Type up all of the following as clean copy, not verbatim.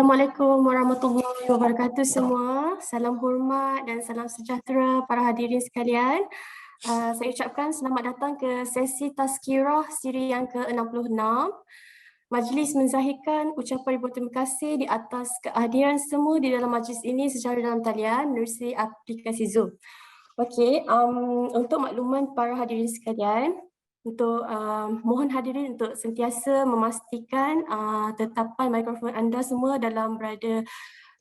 Assalamualaikum warahmatullahi wabarakatuh semua. Salam hormat dan salam sejahtera para hadirin sekalian. Saya ucapkan selamat datang ke sesi Tazkirah siri yang ke-66. Majlis menzahirkan ucapan ribuan terima kasih di atas kehadiran semua di dalam majlis ini secara dalam talian melalui aplikasi Zoom. Okey, untuk makluman para hadirin sekalian, mohon hadirin untuk sentiasa memastikan tetapan mikrofon anda semua dalam berada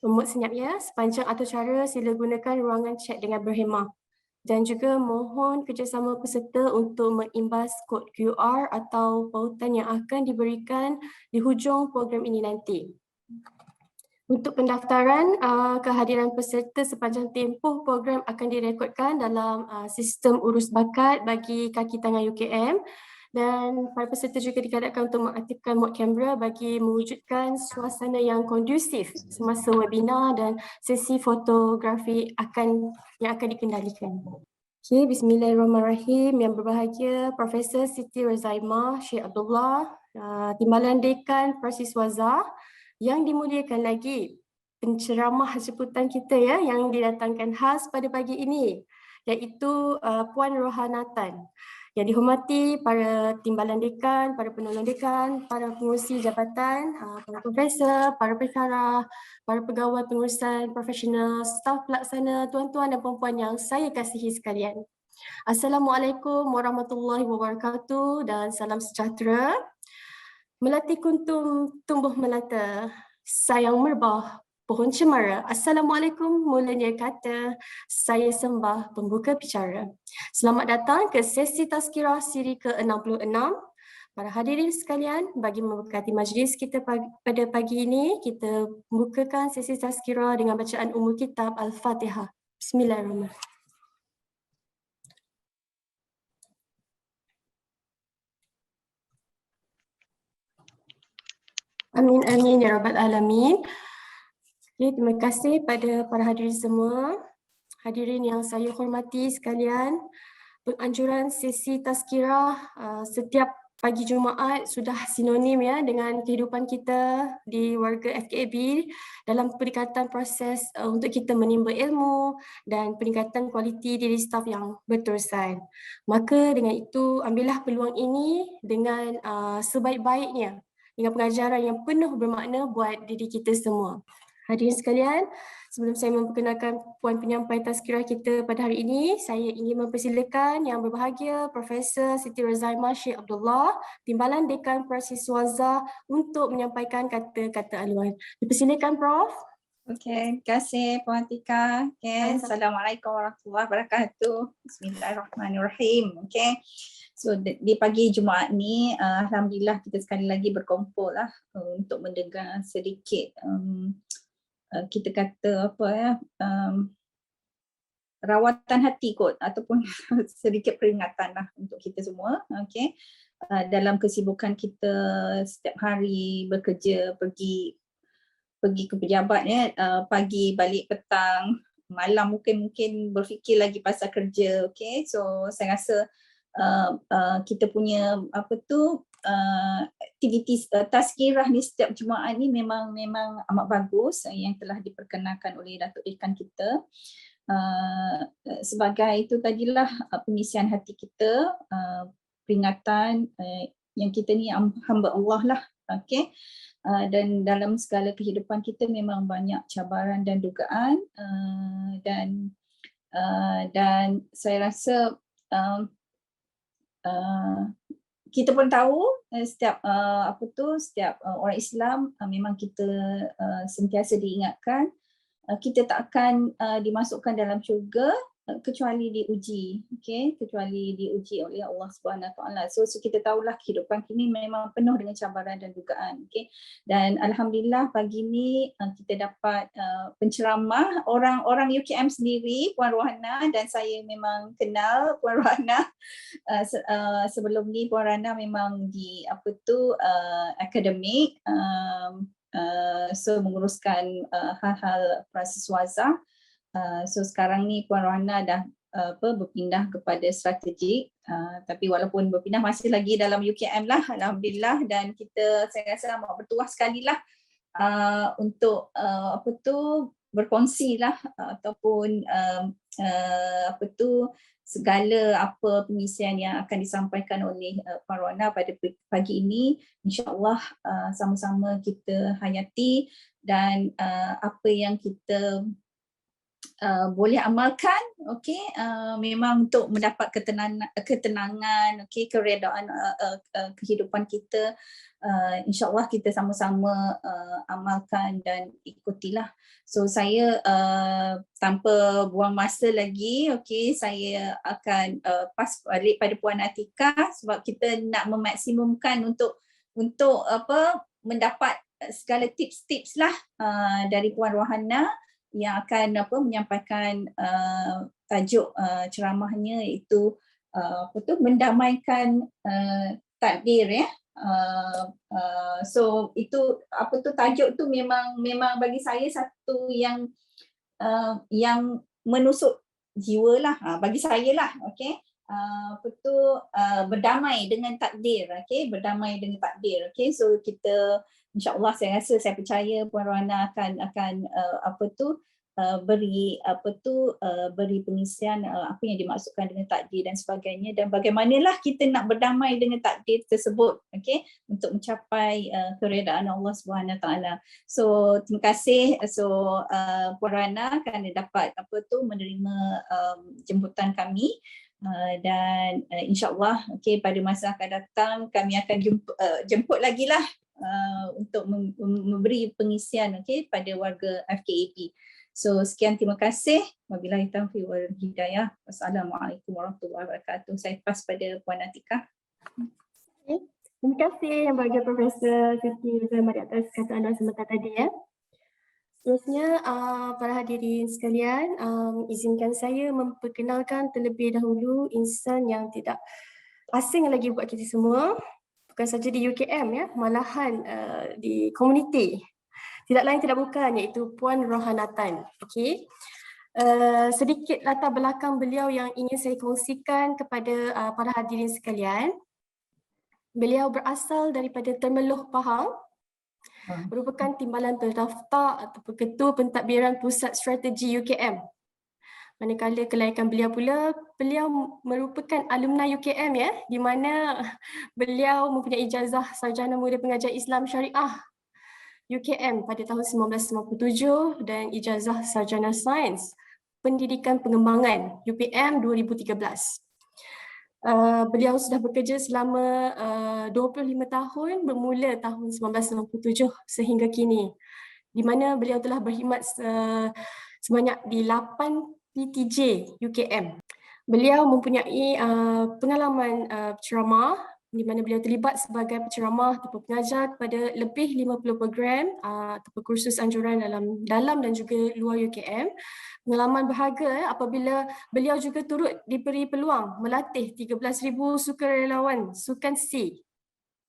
mood senyap ya. Sepanjang atur cara sila gunakan ruangan chat dengan berhemah. Dan juga mohon kerjasama peserta untuk mengimbas kod QR atau pautan yang akan diberikan di hujung program ini nanti. Untuk pendaftaran, kehadiran peserta sepanjang tempoh program akan direkodkan dalam sistem urus bakat bagi kaki tangan UKM, dan para peserta juga digalakkan untuk mengaktifkan mod kamera bagi mewujudkan suasana yang kondusif semasa webinar dan sesi fotografi yang akan dikendalikan. Okay, bismillahirrahmanirrahim. Yang berbahagia Profesor Siti Razaimah Syekh Abdullah, Timbalan Dekan Persiswaza, yang dimuliakan lagi penceramah jemputan kita ya yang didatangkan khas pada pagi ini, iaitu Puan Rohanatan. Yang dihormati para timbalan dekan, para penolong dekan, para pengurusi jabatan, para profesor, para pensyarah, para pegawai pengurusan profesional, staf pelaksana, tuan-tuan dan puan-puan yang saya kasihi sekalian. Assalamualaikum warahmatullahi wabarakatuh dan salam sejahtera. Melati kuntum tumbuh melata, sayang merbah pohon cemara. Assalamualaikum mulanya kata, saya sembah pembuka bicara. Selamat datang ke sesi Tazkirah siri ke-66. Para hadirin sekalian, bagi memberkati majlis kita pada pagi ini, kita membukakan sesi Tazkirah dengan bacaan umul kitab Al-Fatihah. Bismillahirrahmanirrahim. Amin, amin, ya Rabbal Alamin. Okay, terima kasih pada para hadirin semua. Hadirin yang saya hormati sekalian, penganjuran sesi Tazkirah setiap pagi Jumaat sudah sinonim ya dengan kehidupan kita di warga FKAB dalam peningkatan proses untuk kita menimba ilmu dan peningkatan kualiti diri staf yang berterusan. Maka dengan itu, ambillah peluang ini dengan sebaik-baiknya, dengan pengajaran yang penuh bermakna buat diri kita semua. Hadirin sekalian, sebelum saya memperkenalkan puan penyampai Tazkirah kita pada hari ini, saya ingin mempersilakan yang berbahagia Profesor Siti Razaimah Syekh Abdullah, Timbalan Dekan Persiswaza untuk menyampaikan kata-kata aluan. Dipersilakan Prof. Okey, terima kasih Puan Tika. Okay. Assalamualaikum warahmatullahi wabarakatuh. Bismillahirrahmanirrahim. Okay. So di pagi Jumaat ni, alhamdulillah kita sekali lagi berkumpul lah untuk mendengar sedikit kita kata apa ya, rawatan hati kot ataupun sedikit peringatan lah untuk kita semua. Okay. Dalam kesibukan kita setiap hari bekerja, pergi ke pejabat ya, pagi balik petang, malam mungkin berfikir lagi pasal kerja. Okay. So saya rasa kita punya aktiviti Tazkirah ni setiap Jumaat ni memang amat bagus yang telah diperkenalkan oleh Datuk Dekan kita. Sebagai itu tadilah pengisian hati kita, peringatan yang kita ni hamba Allah lah. Okay. Dan dalam segala kehidupan kita memang banyak cabaran dan dugaan, dan saya rasa kita pun tahu setiap orang Islam memang kita sentiasa diingatkan kita tak akan dimasukkan dalam syurga kecuali diuji, okay? Kecuali diuji oleh Allah Subhanahu Wa Taala. So kita tahulah kehidupan kini memang penuh dengan cabaran dan dugaan, okay? Dan alhamdulillah pagi ni kita dapat penceramah orang UKM sendiri, Puan Rohana, dan saya memang kenal Puan Rohana. Sebelum ni Puan Rohana memang di akademik, so menguruskan hal-hal Persiswaza. So sekarang ni Puan Rohana dah berpindah kepada strategik, tapi walaupun berpindah masih lagi dalam UKM lah, alhamdulillah, dan saya rasa amat bertuah sekali lah untuk berkongsi lah ataupun segala apa pengisian yang akan disampaikan oleh Puan Rona pada pagi ini. InsyaAllah sama-sama kita hayati dan apa yang kita boleh amalkan, memang untuk mendapat ketenangan, keredaan kehidupan kita. InsyaAllah kita sama-sama amalkan dan ikutilah. So saya tanpa buang masa lagi, saya akan pass balik pada Puan Atikah sebab kita nak memaksimumkan untuk mendapat segala tips-tips lah dari Puan Rohana yang akan menyampaikan tajuk ceramahnya, iaitu mendamaikan takdir, ya. So itu tajuk tu memang bagi saya satu yang menusuk jiwa lah, bagi saya lah. Berdamai dengan takdir, berdamai dengan takdir. So kita InsyaAllah saya percaya Puan Rohana akan beri pengisian apa yang dimaksudkan dengan takdir dan sebagainya, dan bagaimanalah kita nak berdamai dengan takdir tersebut, untuk mencapai keredaan Allah Subhanahu Taala. So terima kasih. So Puan Rohana akan dapat menerima jemputan kami. Dan insyaAllah pada masa akan datang kami akan jemput lagi lah untuk memberi pengisian pada warga FKAP. So sekian, terima kasih. Wabillahi taufiq wal hidayah. Wassalamualaikum warahmatullahi wabarakatuh. Saya pas pada Puan Atikah. Terima kasih Yang Berbahagia Profesor Siti Rozaiah di atas kata anda sebentar tadi, ya. Seterusnya, para hadirin sekalian, izinkan saya memperkenalkan terlebih dahulu insan yang tidak asing lagi buat kita semua. Bukan saja di UKM, ya, malahan di komuniti. Tidak lain tidak bukan, iaitu Puan Rohana Tan. Sedikit latar belakang beliau yang ingin saya kongsikan kepada para hadirin sekalian. Beliau berasal daripada Temerloh, Pahang, merupakan timbalan terdaftar atau ketua pentadbiran Pusat Strategi UKM. Manakala kelahiran beliau pula, beliau merupakan alumni UKM, ya, di mana beliau mempunyai ijazah Sarjana Muda Pengajar Islam Syariah UKM pada tahun 1997 dan ijazah Sarjana Sains Pendidikan Pengembangan UPM 2013. Beliau sudah bekerja selama 25 tahun bermula tahun 1997 sehingga kini, di mana beliau telah berkhidmat sebanyak di 8 PTJ UKM. Beliau mempunyai pengalaman ceramah di mana beliau terlibat sebagai penceramah atau pengajar kepada lebih 50 program atau kursus anjuran dalam dan juga luar UKM. Pengalaman berharga apabila beliau juga turut diberi peluang melatih 13,000 sukarelawan Sukan C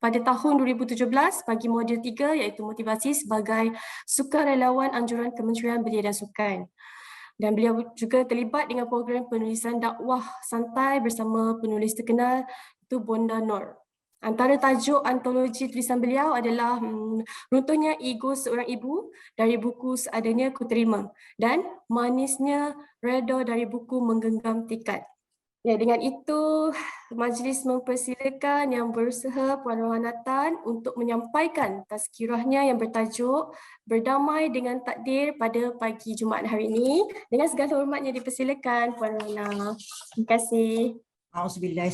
pada tahun 2017 bagi modul 3, iaitu motivasi sebagai sukarelawan anjuran Kementerian Belia dan Sukan. Dan beliau juga terlibat dengan program penulisan dakwah santai bersama penulis terkenal itu Bonda Noor. Antara tajuk antologi tulisan beliau adalah Runtuhnya Ego Seorang Ibu dari buku Seadanya Ku Terima dan Manisnya Redha dari buku Menggenggam Tekad. Ya, dengan itu majlis mempersilakan Yang Berusaha Puan Rohana Tan untuk menyampaikan tazkirahnya yang bertajuk Berdamai dengan Takdir pada pagi Jumaat hari ini. Dengan segala hormatnya dipersilakan Puan Rohana. Terima kasih. A'udzubillahi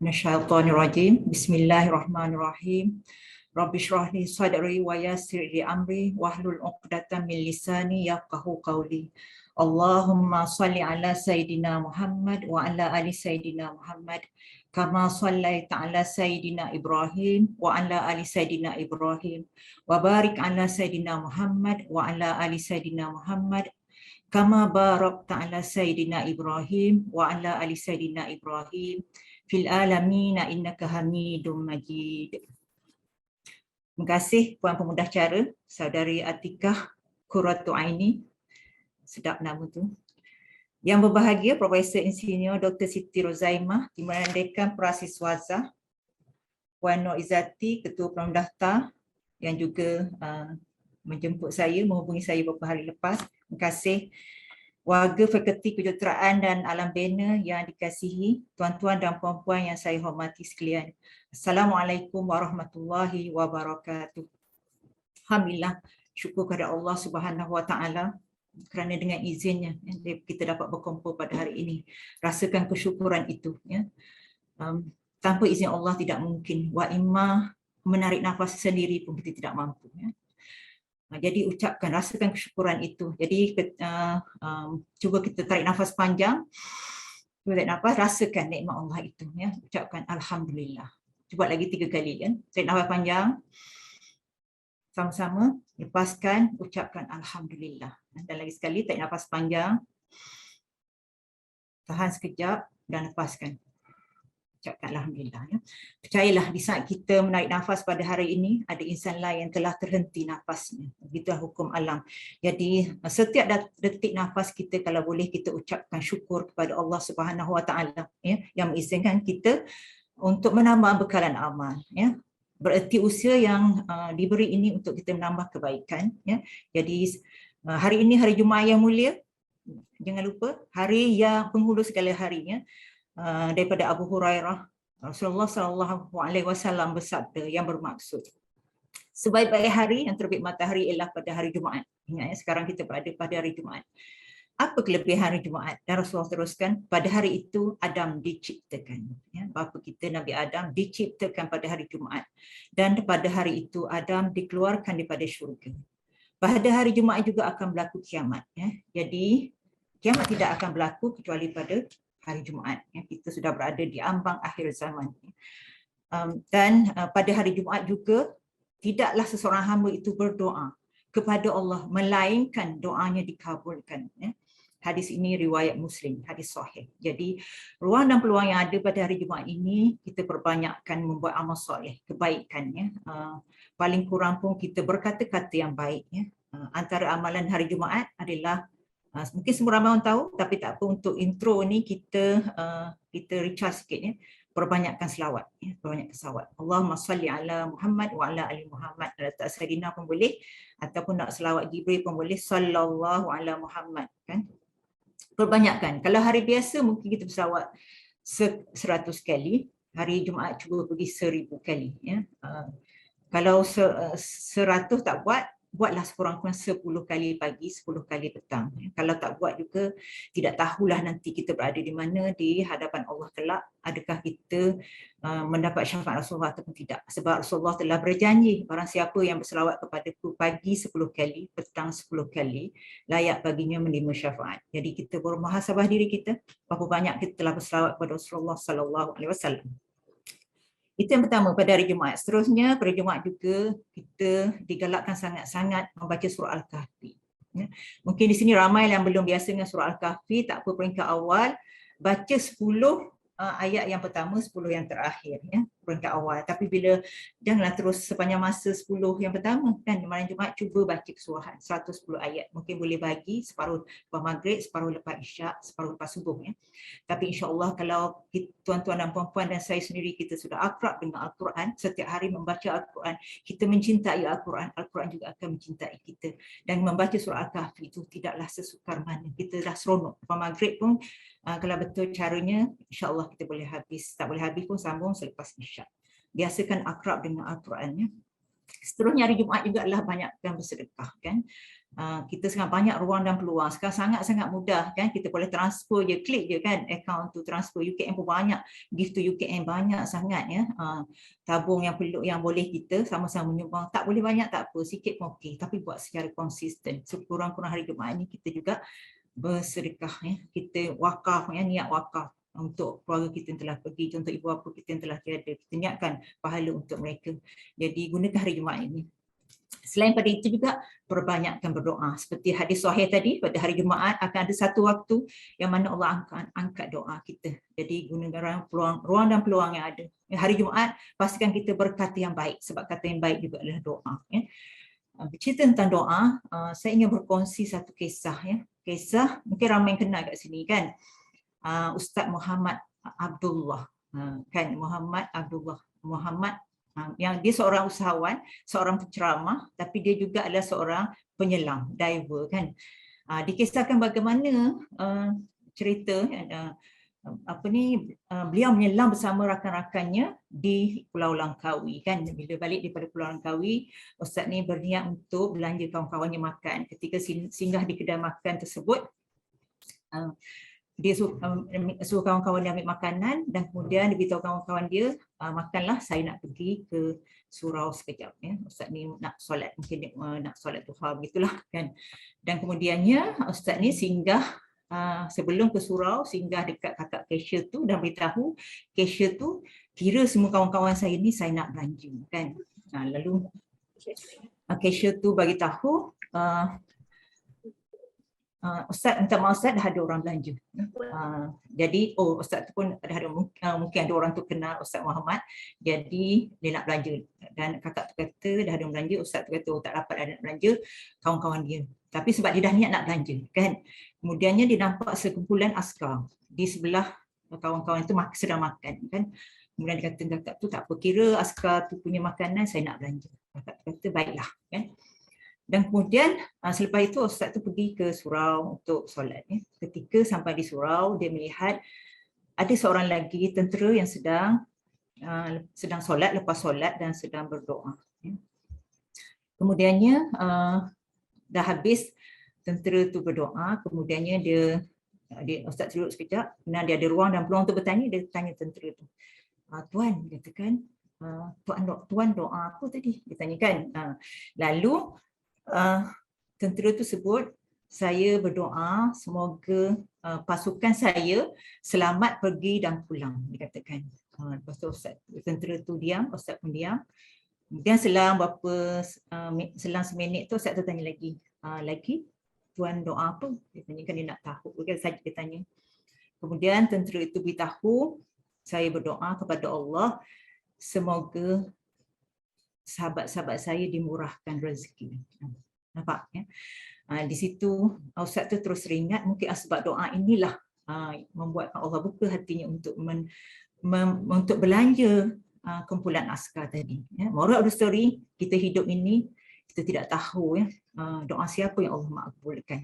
minasyaitonir rajim. Bismillahirrahmanirrahim. Rabbi shrah li sadri wa yassir li amri wahlul 'uqdatam min lisani yafqahu qawli. Allahumma salli ala Sayyidina Muhammad wa ala ali Sayyidina Muhammad kama sallaita ala Sayyidina Ibrahim wa ala ali Sayyidina Ibrahim wa barik ala Sayyidina Muhammad wa ala ali Sayyidina Muhammad kama barakta ala Sayyidina Ibrahim wa ala ali Sayyidina Ibrahim fil alamin innaka Hamidum Majid. Terima kasih Puan Pemudah Cara, Saudari Atikah Qurratu Aini. Sedap nama tu. Yang berbahagia Profesor Insinyur Dr. Siti Rozaiah, Timbalan Dekan Prasiswaza, Puan Nur Izzati, Ketua Pendaftar, yang juga menjemput saya, menghubungi saya beberapa hari lepas. Terima kasih warga Fakulti Kejuruteraan dan Alam Bina yang dikasihi, tuan-tuan dan puan-puan yang saya hormati sekalian. Assalamualaikum warahmatullahi wabarakatuh. Alhamdulillah, syukur kepada Allah Subhanahu Wa Taala kerana dengan izinnya kita dapat berkumpul pada hari ini. Rasakan kesyukuran itu. Ya. Tanpa izin Allah tidak mungkin. Wa imma menarik nafas sendiri pun kita tidak mampu. Ya. Jadi ucapkan, rasakan kesyukuran itu. Jadi cuba kita tarik nafas panjang. Cuba tarik nafas, rasakan nikmat Allah itu. Ya. Ucapkan Alhamdulillah. Cuba lagi 3 kali. Kan? Tarik nafas panjang. Sama-sama, lepaskan, ucapkan Alhamdulillah. Dan lagi sekali, tarik nafas panjang. Tahan sekejap dan lepaskan. Ucapkan Alhamdulillah. Ya. Percayalah, di saat kita menarik nafas pada hari ini, ada insan lain yang telah terhenti nafasnya. Begitulah hukum alam. Jadi, setiap detik nafas kita, kalau boleh kita ucapkan syukur kepada Allah Subhanahu Wa Taala, ya, yang mengizinkan kita untuk menambah bekalan amal. Ya. Bererti usia yang diberi ini untuk kita menambah kebaikan. Ya. Jadi hari ini hari Jumaat yang mulia, jangan lupa hari yang penghulu segala harinya, daripada Abu Hurairah, Rasulullah SAW bersabda yang bermaksud, sebaik-baik hari yang terbit matahari ialah pada hari Jumaat. Ingat ya, sekarang kita berada pada hari Jumaat. Apa kelebihan hari Jumaat? Dan Rasulullah teruskan, pada hari itu Adam diciptakan. Ya, bapa kita Nabi Adam diciptakan pada hari Jumaat. Dan pada hari itu Adam dikeluarkan daripada syurga. Pada hari Jumaat juga akan berlaku kiamat. Ya. Jadi kiamat tidak akan berlaku kecuali pada hari Jumaat. Ya. Kita sudah berada di ambang akhir zaman. Dan pada hari Jumaat juga tidaklah seseorang hamba itu berdoa kepada Allah melainkan doanya dikabulkan. Ya. Hadis ini riwayat Muslim, hadis sahih. Jadi ruang dan peluang yang ada pada hari Jumaat ini, kita perbanyakkan membuat amal soleh, kebaikan. Ya. Paling kurang pun kita berkata-kata yang baik. Ya. Antara amalan hari Jumaat adalah, mungkin semua ramai orang tahu, tapi tak apa, untuk intro ni kita recharge sikit. Ya. Perbanyakkan selawat. Ya. Perbanyakkan selawat. Allahumma salli ala Muhammad wa ala ali Muhammad. Kalau tak Sayyidina pun boleh, ataupun nak selawat Jibril pun boleh, sallallahu ala Muhammad. Kan? Perbanyakkan. Kalau hari biasa mungkin kita berselawat 100 kali, hari Jumaat cuba pergi 1000 kali. Ya. Kalau 100 tak buat, buatlah sekurang-kurang 10 kali pagi, 10 kali petang. Ya. Kalau tak buat juga, tidak tahulah nanti kita berada di mana di hadapan Allah kelak. Adakah kita mendapat syafaat Rasulullah ataupun tidak. Sebab Rasulullah telah berjanji, barang siapa yang berselawat kepadaku pagi 10 kali, petang 10 kali, layak baginya menerima syafaat. Jadi kita bermuhasabah diri kita, berapa banyak kita telah berselawat kepada Rasulullah SAW. Itu yang pertama pada hari Jumaat. Seterusnya pada Jumaat juga kita digalakkan sangat-sangat membaca surah Al-Kahfi. Ya. Mungkin di sini ramai yang belum biasa dengan surah Al-Kahfi, tak apa, peringkat awal baca 10 ayat yang pertama, 10 yang terakhir. Ya. Peringkat awal. Tapi bila janganlah terus sepanjang masa 10 yang pertama. Kan malam Jumaat cuba baca keseluruhan 110 ayat. Mungkin boleh bagi separuh lepas maghrib, separuh lepas isyak, separuh lepas subuh. Ya. Tapi insya-Allah kalau tuan-tuan dan puan-puan dan saya sendiri kita sudah akrab dengan Al-Quran, setiap hari membaca Al-Quran, kita mencintai Al-Quran, Al-Quran juga akan mencintai kita. Dan membaca surah Al-Kahfi itu tidaklah sesukar mana. Kita dah seronok. Lepas maghrib pun kalau betul caranya, insya-Allah kita boleh habis. Tak boleh habis pun sambung selepas isyak. Biasakan akrab dengan Al-Quran. Ya. Seterusnya hari Jumaat juga adalah banyakkan bersedekah. Kan? Kita sangat banyak ruang dan peluang. Sekarang sangat-sangat mudah. Kan? Kita boleh transfer je, klik je kan akaun tu transfer. UKM pun banyak. Gift to UKM banyak sangat. Ya. Tabung yang perlu, yang boleh kita sama-sama menyumbang. Tak boleh banyak tak apa, sikit pun okey. Tapi buat secara konsisten. Sekurang-kurang hari Jumaat ni kita juga bersedekah. Ya. Kita wakaf, ya, niat wakaf untuk keluarga kita yang telah pergi, untuk ibu bapa kita yang telah tiada. Kita niatkan pahala untuk mereka. Jadi gunakan hari Jumaat ini. Selain pada itu juga perbanyakkan berdoa. Seperti hadis sahih tadi, pada hari Jumaat akan ada satu waktu yang mana Allah akan angkat doa kita. Jadi gunakan ruang dan peluang yang ada. Hari Jumaat pastikan kita berkata yang baik, sebab kata yang baik juga adalah doa. Ya. Bercerita tentang doa, saya ingin berkongsi satu kisah. Ya. Kisah mungkin ramai yang kenal kat sini kan. Ustaz Muhammad Abdullah, kan Muhammad Abdullah, Muhammad Yang dia seorang usahawan, seorang penceramah, tapi dia juga adalah seorang penyelam, diver kan. Dikisahkan bagaimana cerita beliau menyelam bersama rakan-rakannya di Pulau Langkawi kan. Bila balik daripada Pulau Langkawi, Ustaz ni berniat untuk belanja kawan-kawannya makan. Ketika singgah di kedai makan tersebut, dia suruh kawan-kawan dia ambil makanan dan kemudian dia beritahu kawan-kawan dia, makanlah, saya nak pergi ke surau sekejap ya. Ustaz ni nak solat, mungkin nak solat duha begitulah kan. Dan kemudiannya Ustaz ni singgah sebelum ke surau, singgah dekat kakak cashier tu dan beritahu cashier tu, kira semua kawan-kawan saya ni saya nak belanja kan. Lalu cashier tu bagi tahu, Ustaz, minta maaf Ustaz, dah ada orang belanja. Jadi Ustaz tu pun mungkin ada orang tu kenal Ustaz Muhammad, jadi dia nak belanja. Dan kakak tu kata dah ada orang belanja, Ustaz tu kata tak dapat ada nak belanja kawan-kawan dia. Tapi sebab dia dah niat nak belanja kan. Kemudiannya dia nampak sekumpulan askar di sebelah kawan-kawan itu sedang makan kan. Kemudian dia kata kakak tu tak apa, kira askar tu punya makanan saya nak belanja. Kakak tu kata baiklah kan. Dan kemudian selepas itu Ustaz tu pergi ke surau untuk solat. Ketika sampai di surau, dia melihat ada seorang lagi tentera yang sedang solat, lepas solat dan sedang berdoa. Kemudiannya dah habis tentera tu berdoa, kemudiannya dia Ustaz duduk sekejap, dan dia ada ruang dan peluang untuk bertanya, dia tanya tentera tu, Tuan, dia katakan, Tuan doa apa tadi? Dia tanyakan. Lalu tentera tu sebut, saya berdoa semoga pasukan saya selamat pergi dan pulang, dia katakan. Lepas tu tentera tu diam, Ustaz pun diam. Kemudian selang seminit tu Ustaz tu tanya lagi, Tuan doa apa? Dia tanyakan, dia nak tahu, dia tanya. Kemudian tentera itu beritahu, saya berdoa kepada Allah semoga sahabat-sahabat saya dimurahkan rezeki. Nampak ya? Di situ Ustaz tu terus teringat, mungkin sebab doa inilah membuatkan Allah buka hatinya untuk untuk belanja kumpulan askar tadi. Moral of the story, kita hidup ini kita tidak tahu doa siapa yang Allah makbulkan.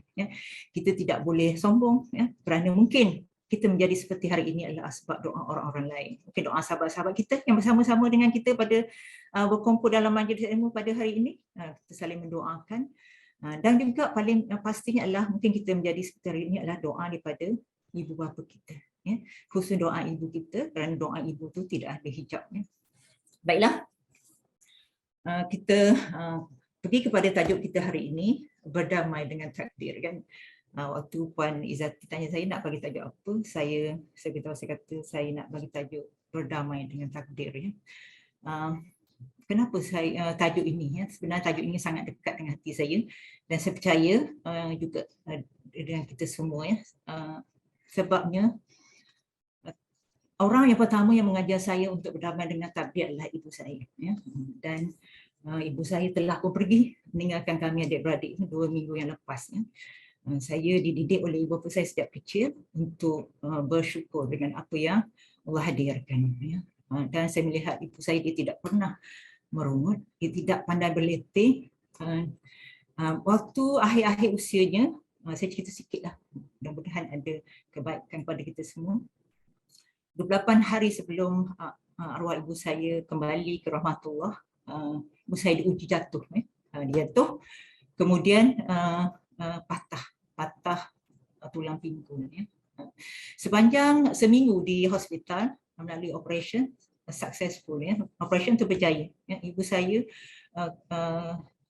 Kita tidak boleh sombong kerana mungkin kita menjadi seperti hari ini adalah sebab doa orang-orang lain. Mungkin doa sahabat-sahabat kita yang bersama-sama dengan kita pada berkumpul dalam majlis ilmu pada hari ini, kita saling mendoakan. Dan juga paling pastinya adalah mungkin kita menjadi seperti hari ini adalah doa daripada ibu bapa kita. Khusus doa ibu kita, kerana doa ibu tu tidak ada hijabnya. Baiklah, kita pergi kepada tajuk kita hari ini, berdamai dengan takdir kan. Waktu Puan Izzati tanya saya nak bagi tajuk apa, saya beritahu, saya kata saya nak bagi tajuk berdamai dengan takdir ya. Kenapa saya tajuk ini sebenarnya tajuk ini sangat dekat dengan hati saya dan saya percaya juga dengan kita semua ya. Sebabnya orang yang pertama yang mengajar saya untuk berdamai dengan takdir adalah ibu saya ya. Dan ibu saya telah pun pergi meninggalkan kami adik-beradik 2 minggu yang lepas ya. Saya dididik oleh ibu bapa saya sejak kecil untuk bersyukur dengan apa yang Allah hadirkan ya. Dan saya melihat ibu saya, dia tidak pernah merungut, dia tidak pandai berletih. Waktu akhir-akhir usianya, saya cerita sikit lah, mudah-mudahan ada kebaikan kepada kita semua. 28 hari sebelum arwah ibu saya kembali ke rahmatullah, ibu saya diuji jatuh. Dia jatuh, kemudian patah tulang pinggul. Sepanjang seminggu di hospital melalui operation successful ya, operation itu berjaya. Ibu saya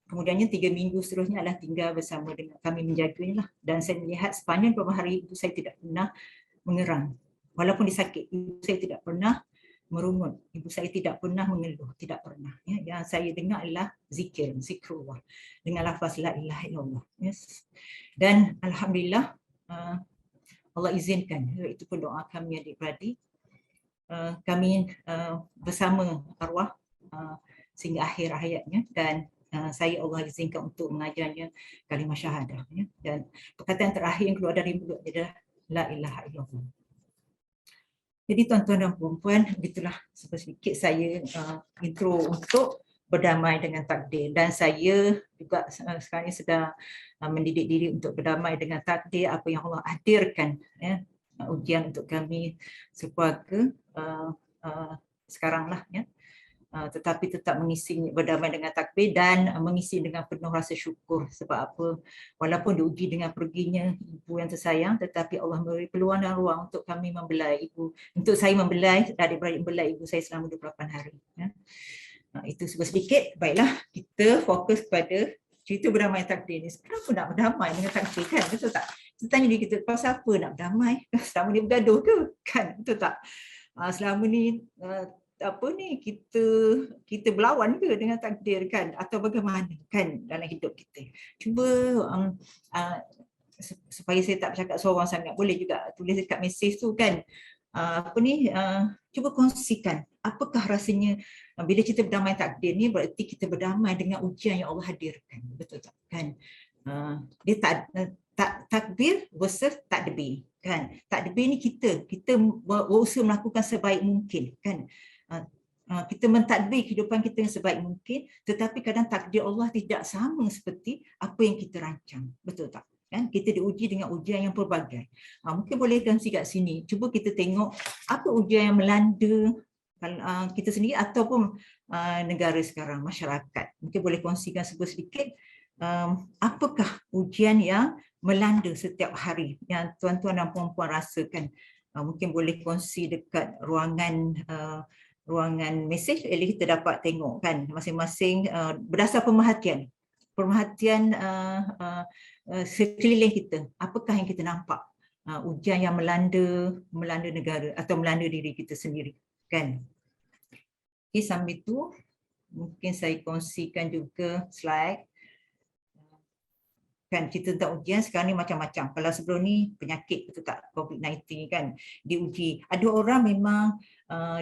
kemudiannya 3 minggu seterusnya adalah tinggal bersama dengan kami, menjaganya lah. Dan saya melihat sepanjang beberapa hari ibu saya tidak pernah mengerang. Walaupun disakit, ibu saya tidak pernah merungut, ibu saya tidak pernah mengeluh, tidak pernah. Yang saya dengar adalah zikrullah dengan lafaz la ilaha illallah. Dan alhamdulillah Allah izinkan, itu pun doa kami adik-beradik, kami bersama arwah sehingga akhir hayatnya, dan saya Allah izinkan untuk mengajarnya kalimah syahadah ya. Dan perkataan terakhir yang keluar dari mulut adalah la ilaha illallah. Jadi tuan-tuan dan puan-puan, begitulah sedikit saya intro untuk berdamai dengan takdir, dan saya juga sekarang ini sedang mendidik diri untuk berdamai dengan takdir apa yang Allah hadirkan, ya, ujian untuk kami sekeluarga sekarang lah, ya. Tetapi tetap mengisi berdamai dengan takdir dan mengisi dengan penuh rasa syukur. Sebab apa? Walaupun diuji dengan perginya ibu yang tersayang, tetapi Allah memberi peluang dan ruang untuk kami membelai ibu, untuk saya membelai, adik-beradik membelai ibu saya selama 28 hari. Ya. Itu sedikit. Baiklah, kita fokus pada cerita berdamai takdir ni. Kenapa nak berdamai dengan takdir, kan? Betul tak? Kita tanya diri kita, pasal apa nak berdamai? Selama ni bergaduh ke? Kan? Betul tak? Selama ni kita berlawan ke dengan takdir, kan, atau bagaimana, kan, dalam hidup kita. Cuba supaya saya tak bercakap seorang sangat, boleh juga tulis dekat mesej tu, kan, cuba kongsikan apakah rasanya bila kita berdamai takdir ni. Berarti kita berdamai dengan ujian yang Allah hadirkan, betul tak, kan? Dia takdir versus takdir, kan. Takdir ni kita berusaha melakukan sebaik mungkin, kan. Kita mentadbir kehidupan kita yang sebaik mungkin, tetapi kadang takdir Allah tidak sama seperti apa yang kita rancang, betul tak? Kan? Kita diuji dengan ujian yang pelbagai. Mungkin boleh kongsi kat sini, cuba kita tengok apa ujian yang melanda kita sendiri ataupun negara sekarang, masyarakat. Mungkin boleh kongsikan sedikit apakah ujian yang melanda setiap hari yang tuan-tuan dan puan-puan rasakan. Mungkin boleh kongsi dekat ruangan mesej, jadi kita dapat tengok, kan, masing-masing berdasar pemerhatian sekeliling kita, apakah yang kita nampak ujian yang melanda negara atau melanda diri kita sendiri, kan. Okay, sambil itu mungkin saya kongsikan juga slide. Kan, cerita tentang ujian sekarang ni macam-macam. Kalau sebelum ni penyakit, betul tak, COVID-19, kan, diuji. Ada orang memang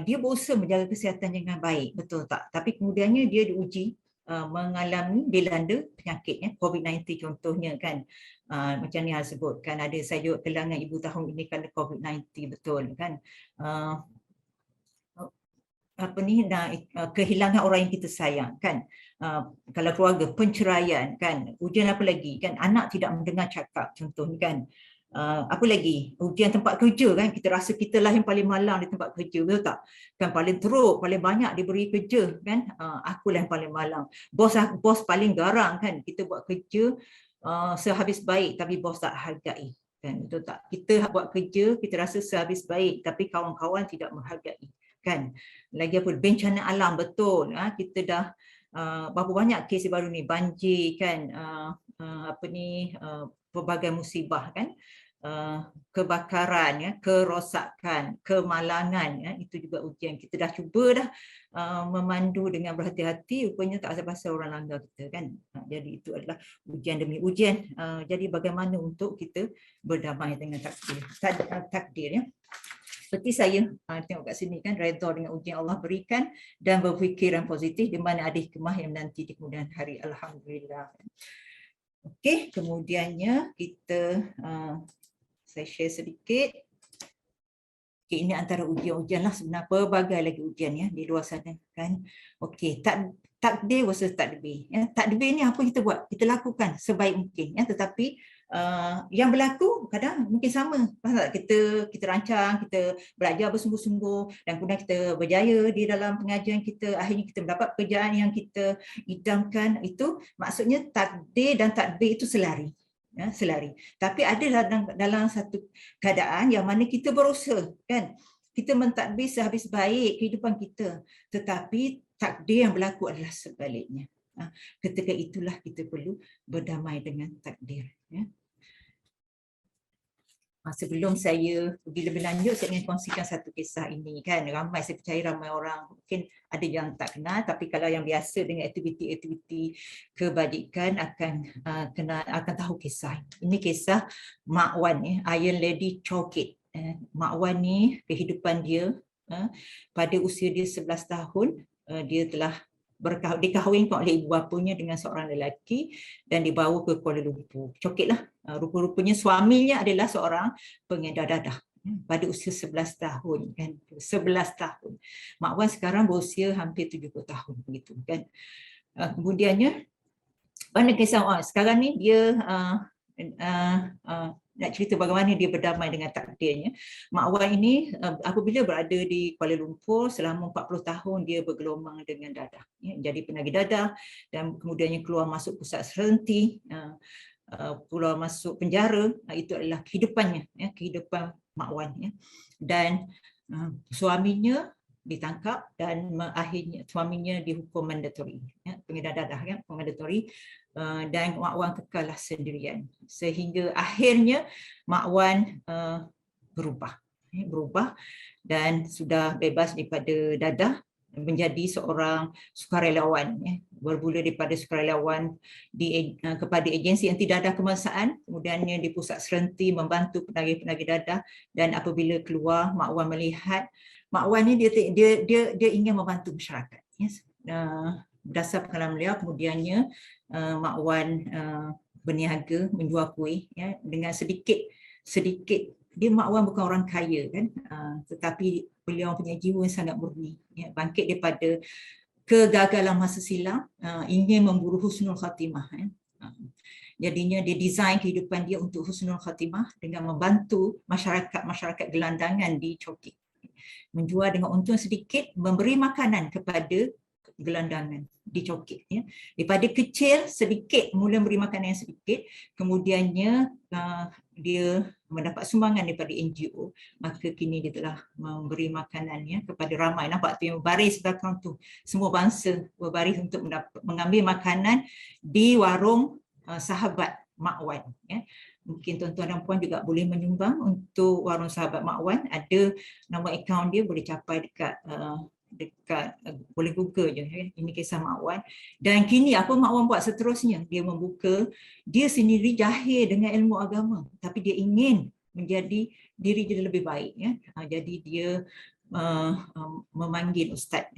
dia berusaha menjaga kesihatan dengan baik, betul tak, tapi kemudiannya dia diuji mengalami dilanda penyakitnya, COVID-19 contohnya, kan. Macam ni saya sebutkan, ada saya juga kehilangan ibu tahun ini kerana COVID-19, betul, kan. Kehilangan orang yang kita sayang, kan. Kalau keluarga, penceraian, kan, ujian apa lagi, kan, anak tidak mendengar cakap contohnya, kan. Apa lagi, ujian tempat kerja, kan, kita rasa kita lah yang paling malang di tempat kerja, betul tak, kan, paling teruk, paling banyak diberi kerja, kan, akulah yang paling malang, bos paling garang, kan, kita buat kerja sehabis baik tapi bos tak hargai, kan, betul tak, kita buat kerja kita rasa sehabis baik tapi kawan-kawan tidak menghargai, kan. Lagi apa, bencana alam, betul, kita dah berapa banyak kes baru ni, banjir, kan, pelbagai musibah, kan, kebakaran, ya, kerosakan, kemalangan, ya, itu juga ujian. Kita dah cuba dah memandu dengan berhati-hati, rupanya tak pasal orang langgar kita, kan. Jadi itu adalah ujian demi ujian. Jadi bagaimana untuk kita berdamai dengan takdir, ya. Seperti saya tengok kat sini, kan, redha dengan ujian Allah berikan dan berfikiran positif di mana ada hikmah yang nanti di kemudian hari. Alhamdulillah. Okey, kemudiannya kita saya share sedikit. Okay, ini antara ujian-ujian lah sebenarnya, pelbagai lagi ujian, ya, di luar sana, kan. Okey, takdir versus takdir. Ya, takdir ni apa kita buat? Kita lakukan sebaik mungkin, ya, tetapi yang berlaku kadang mungkin sama. Pasal kita rancang, kita belajar bersungguh-sungguh dan kemudian kita berjaya di dalam pengajian kita, akhirnya kita mendapat pekerjaan yang kita idamkan. Itu maksudnya takdir dan takdir itu selari. Ya, selari. Tapi ada dalam satu keadaan yang mana kita berusaha, kan, kita mentadbir sehabis baik kehidupan kita, tetapi takdir yang berlaku adalah sebaliknya. Ketika itulah kita perlu berdamai dengan takdir, ya. Sebelum saya pergi lebih lanjut, saya ingin kongsikan satu kisah ini, kan. Ramai, saya percaya ramai orang mungkin ada yang tak kenal, tapi kalau yang biasa dengan aktiviti-aktiviti kebajikan akan tahu kisah. Ini kisah Mak Wan, Iron Lady Choket. Mak Wan ni kehidupan dia pada usia dia 11 tahun, dia telah dikahwinkan oleh ibu bapanya dengan seorang lelaki dan dibawa ke Kuala Lumpur. Coketlah. Rupa-rupanya suaminya adalah seorang pengedar dadah. pada usia 11 tahun kan, 11 tahun. Mak Wan sekarang berusia hampir 70 tahun begitu kan. Kemudiannya mana kisah sekarang ni dia nak cerita bagaimana dia berdamai dengan takdirnya. Mak Wan ini apabila berada di Kuala Lumpur selama 40 tahun dia bergelumang dengan dadah. Jadi penagih dadah dan kemudiannya keluar masuk pusat serenti, keluar masuk penjara. Itu adalah kehidupannya, kehidupan Mak Wan. Dan suaminya ditangkap dan akhirnya suaminya dihukum mandatori, pengedar dadah mandatori, dan Mak Wan kekallah sendirian sehingga akhirnya Mak Wan berubah dan sudah bebas daripada dadah menjadi seorang sukarelawan, bermula daripada sukarelawan kepada agensi anti dadah kebangsaan, kemudiannya di pusat serenti membantu penagih-penagih dadah, dan apabila keluar Mak Wan melihat Mak Wan ni dia ingin membantu masyarakat. Berdasar pengalaman beliau, kemudiannya Mak Wan berniaga menjual kuih dengan sedikit. Dia Mak Wan bukan orang kaya kan, tetapi beliau punya jiwa yang sangat murni, bangkit daripada kegagalan masa silam, ingin memburu husnul khatimah. Jadinya dia design kehidupan dia untuk husnul khatimah dengan membantu masyarakat gelandangan di Chowkit. Menjual dengan untung sedikit, memberi makanan kepada gelandangan di Chowkit. Daripada kecil sedikit, mula beri makanan yang sedikit, kemudiannya dia mendapat sumbangan daripada NGO, maka kini dia telah memberi makanannya kepada ramai. Nampak tu yang berbaris belakang tu, semua bangsa berbaris untuk mengambil makanan di warung sahabat Mak Wan. Mungkin tuan-tuan dan puan juga boleh menyumbang untuk warung sahabat Mak Wan. Ada nama akaun dia, boleh capai dekat boleh Google je. Ini kisah Mak Wan. Dan kini apa Mak Wan buat seterusnya? Dia membuka, dia sendiri jahil dengan ilmu agama, tapi dia ingin menjadi diri dia lebih baik. Jadi dia memanggil ustaz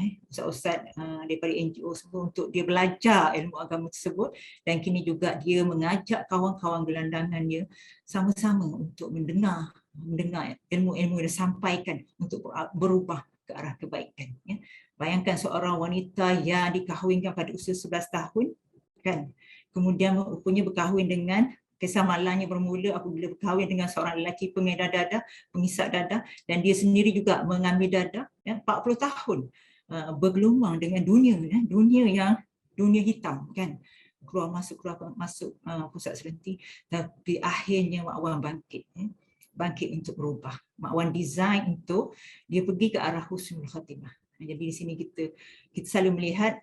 daripada NGO semua untuk dia belajar ilmu agama tersebut, dan kini juga dia mengajak kawan-kawan gelandangan dia sama-sama untuk mendengar ilmu-ilmu yang disampaikan untuk berubah ke arah kebaikan. Bayangkan seorang wanita yang dikahwinkan pada usia 11 tahun kan, kemudian rupanya berkahwin dengan, kisah malangnya bermula apabila berkahwin dengan seorang lelaki pengedar dadah, pengisap dadah, dan dia sendiri juga mengambil dadah. 40 tahun bergelumang dengan dunia hitam kan, keluar masuk pusat serenti, tapi akhirnya Mak Wan bangkit untuk berubah. Mak Wan design untuk dia pergi ke arah husnul khatimah. Jadi di sini kita selalu melihat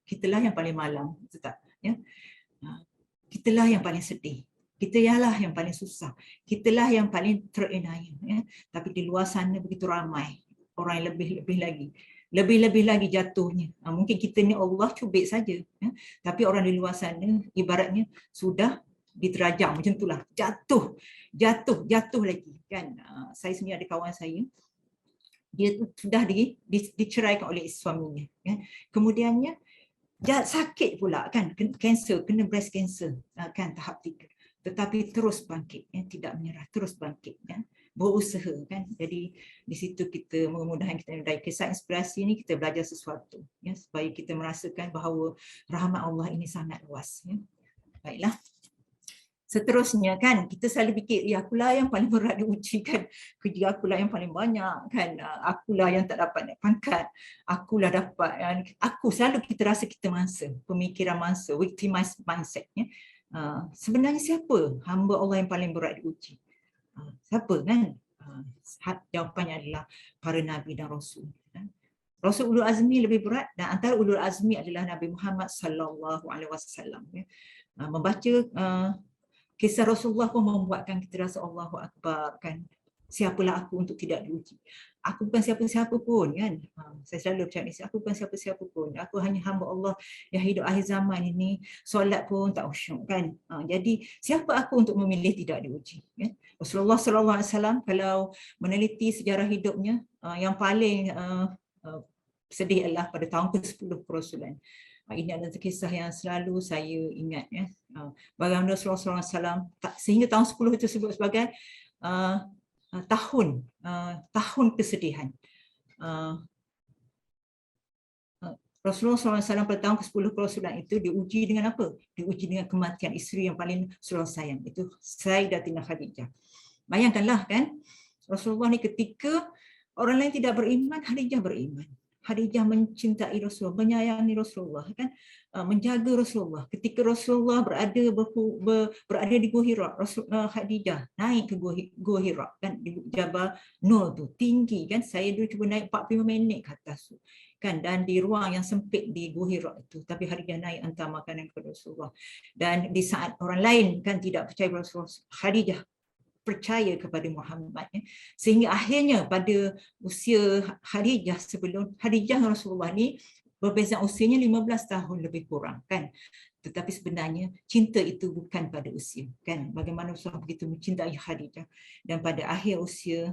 kitalah yang paling malam, betul tak? Kitalah yang paling sedih, kitalah yang paling susah, kitalah yang paling teraniaya. Tapi di luar sana begitu ramai orang yang lebih lagi jatuhnya. Mungkin kita ni Allah cubit saja, tapi orang di luar sana ibaratnya sudah diterajam macam itulah, jatuh lagi kan. Saya sendiri ada kawan saya, dia sudah diceraikan oleh suaminya, kemudiannya sakit pula kan, kanser, kena breast cancer kan, tahap 3, tetapi terus bangkit, tidak menyerah, terus bangkit, berusaha kan. Jadi di situ kita mudah-mudahan kita dari kisah inspirasi ini kita belajar sesuatu, supaya kita merasakan bahawa rahmat Allah ini sangat luas. Baiklah. Seterusnya kan, kita selalu fikir, akulah yang paling berat diuji kan, kerja akulah yang paling banyak kan, akulah yang tak dapat naik pangkat, akulah dapat, selalu kita rasa kita mangsa, pemikiran mangsa, victimized mindset. Sebenarnya siapa hamba Allah yang paling berat diuji? Siapa kan? Jawapannya adalah para Nabi dan Rasul. Rasul Ulul Azmi lebih berat, dan antara Ulul Azmi adalah Nabi Muhammad SAW. Membaca kisah Rasulullah pun membuatkan kita rasa Allahu Akbar kan. Siapalah aku untuk tidak diuji? Aku bukan siapa-siapa pun kan. Saya selalu bercakap ini, aku bukan siapa-siapa pun. Aku hanya hamba Allah yang hidup akhir zaman ini. Solat pun tak khusyuk kan. Jadi siapa aku untuk memilih tidak diuji? Rasulullah SAW kalau meneliti sejarah hidupnya, yang paling sedih adalah pada tahun ke-10 Kerasulan. Ini adalah kisah yang selalu saya ingat. Bagaimana Rasulullah SAW sehingga tahun 10 itu sebut sebagai tahun kesedihan. Rasulullah SAW pada tahun ke-10 kerasulan itu diuji dengan apa? Diuji dengan kematian isteri yang paling Rasulullah sayang, itu Sayyidatina Khadijah. Bayangkanlah kan, Rasulullah ni ketika orang lain tidak beriman, Khadijah beriman. Khadijah mencintai Rasulullah, menyayangi Rasulullah, kan, menjaga Rasulullah. Ketika Rasulullah berada di Gua Hira, Khadijah naik ke Gua Hira, kan, di Jabal Nur tu tinggi, kan. Saya dulu cuba naik 45 minit ke atas tu, kan, dan di ruang yang sempit di Gua Hira itu, tapi Khadijah naik hantar makanan kepada Rasulullah. Dan di saat orang lain kan tidak percaya Rasulullah, Khadijah percaya kepada Muhammad, ya. Sehingga akhirnya pada usia Khadijah, sebelum Khadijah Rasulullah ni berbeza usianya 15 tahun lebih kurang, kan. Tetapi sebenarnya cinta itu bukan pada usia, kan. Bagaimana Rasulullah begitu mencintai Khadijah, dan pada akhir usia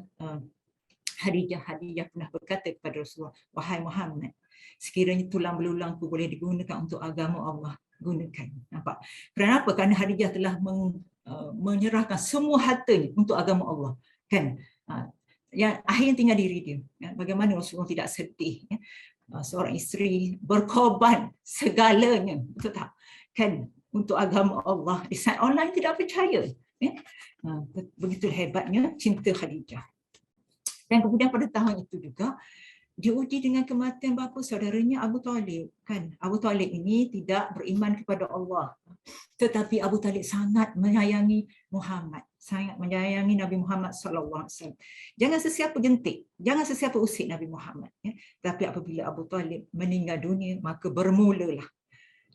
Khadijah pernah berkata kepada Rasulullah, wahai Muhammad, sekiranya tulang belulangku boleh digunakan untuk agama Allah, gunakan. Nampak? Kenapa? Kerana Khadijah telah menyerahkan semua hartanya untuk agama Allah, kan. Yang akhirnya tinggal diri dia, ya. Bagaimana Rasulullah tidak sedih, ya? Seorang isteri berkorban segalanya, betul tak, kan, untuk agama Allah di saat orang lain tidak percaya, ya. Begitu hebatnya cinta Khadijah. Dan kemudian pada tahun itu juga diuji dengan kematian bapa saudaranya Abu Talib, kan. Abu Talib ini tidak beriman kepada Allah, tetapi Abu Talib sangat menyayangi Muhammad, sangat menyayangi Nabi Muhammad SAW. Jangan sesiapa jentik, jangan sesiapa usik Nabi Muhammad, ya. Tapi apabila Abu Talib meninggal dunia, maka bermulalah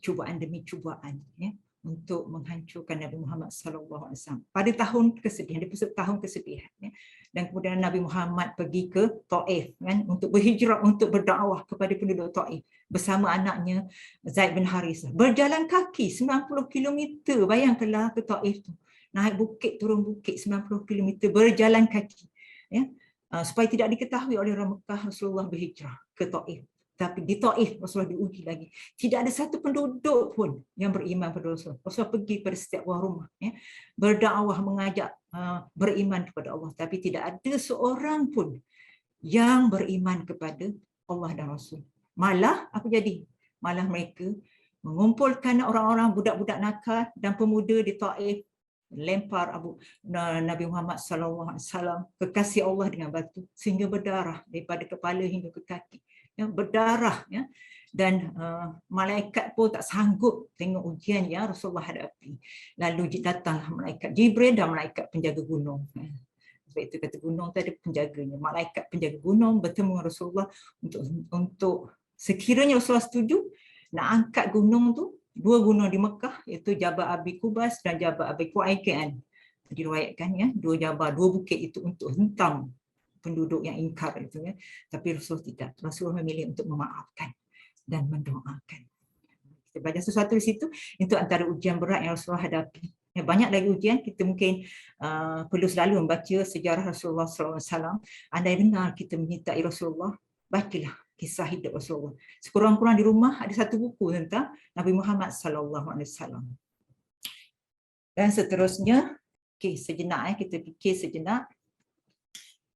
cubaan demi cubaan, ya, untuk menghancurkan Nabi Muhammad SAW. Pada tahun kesedihan, dia pusat tahun kesedihan, ya. Dan kemudian Nabi Muhammad pergi ke Taif, kan, untuk berhijrah, untuk berdakwah kepada penduduk Taif bersama anaknya Zaid bin Harithah. Berjalan kaki 90 km, bayangkanlah ke Taif tu. Naik bukit, turun bukit 90 km, berjalan kaki, ya. Supaya tidak diketahui oleh orang Mekah Rasulullah berhijrah ke Taif. Tapi di Taif Rasulullah diuji lagi. Tidak ada satu penduduk pun yang beriman pada Rasulullah. Rasulullah pergi pada setiap buah rumah, ya, berdakwah, mengajak beriman kepada Allah. Tapi tidak ada seorang pun yang beriman kepada Allah dan Rasul. Malah apa jadi? Malah mereka mengumpulkan orang-orang, budak-budak nakal dan pemuda di Taif, lempar Nabi Muhammad SAW, kekasih Allah, dengan batu sehingga berdarah daripada kepala hingga ke kaki, ya, berdarah, ya. Dan malaikat pun tak sanggup tengok ujian yang Rasulullah hadapi. Lalu datanglah malaikat Jibril dan malaikat penjaga gunung. Sebab itu kata gunung tu ada penjaganya. Malaikat penjaga gunung bertemu dengan Rasulullah untuk sekiranya Rasulullah setuju nak angkat gunung tu, dua gunung di Mekah, iaitu Jabal Abi Qubais dan Jabal Abi Quaiqan. Diriwayatkan, ya, dua jabal, dua bukit itu untuk hentam penduduk yang ingkar itu, ya. Tapi Rasulullah tidak. Rasulullah memilih untuk memaafkan dan mendoakan. Kita belajar sesuatu di situ. Itu antara ujian berat yang Rasulullah hadapi. Ya, banyak lagi ujian. Kita mungkin perlu selalu membaca sejarah Rasulullah SAW. Andai benar kita menyertai Rasulullah, bacalah kisah hidup Rasulullah. Sekurang-kurang di rumah ada satu buku tentang Nabi Muhammad SAW. Dan seterusnya, sejenak, kita fikir sejenak.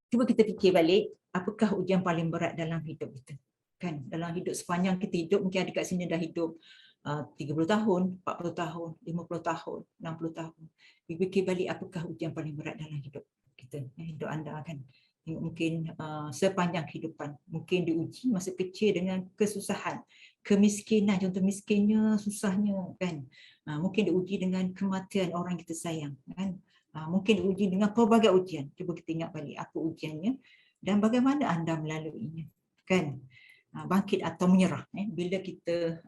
Cuba kita fikir balik, apakah ujian paling berat dalam hidup kita? Kan, dalam hidup sepanjang kita hidup, mungkin ada kat sini dah hidup 30 tahun, 40 tahun, 50 tahun, 60 tahun. Fikir balik, apakah ujian paling berat dalam hidup kita, hidup anda, kan. Mungkin sepanjang kehidupan, mungkin diuji masa kecil dengan kesusahan, kemiskinan, contoh miskinnya, susahnya, kan. Mungkin diuji dengan kematian orang kita sayang, kan. Mungkin diuji dengan pelbagai ujian. Cuba kita ingat balik apa ujiannya dan bagaimana anda melaluinya, kan. Bangkit atau menyerah, bila kita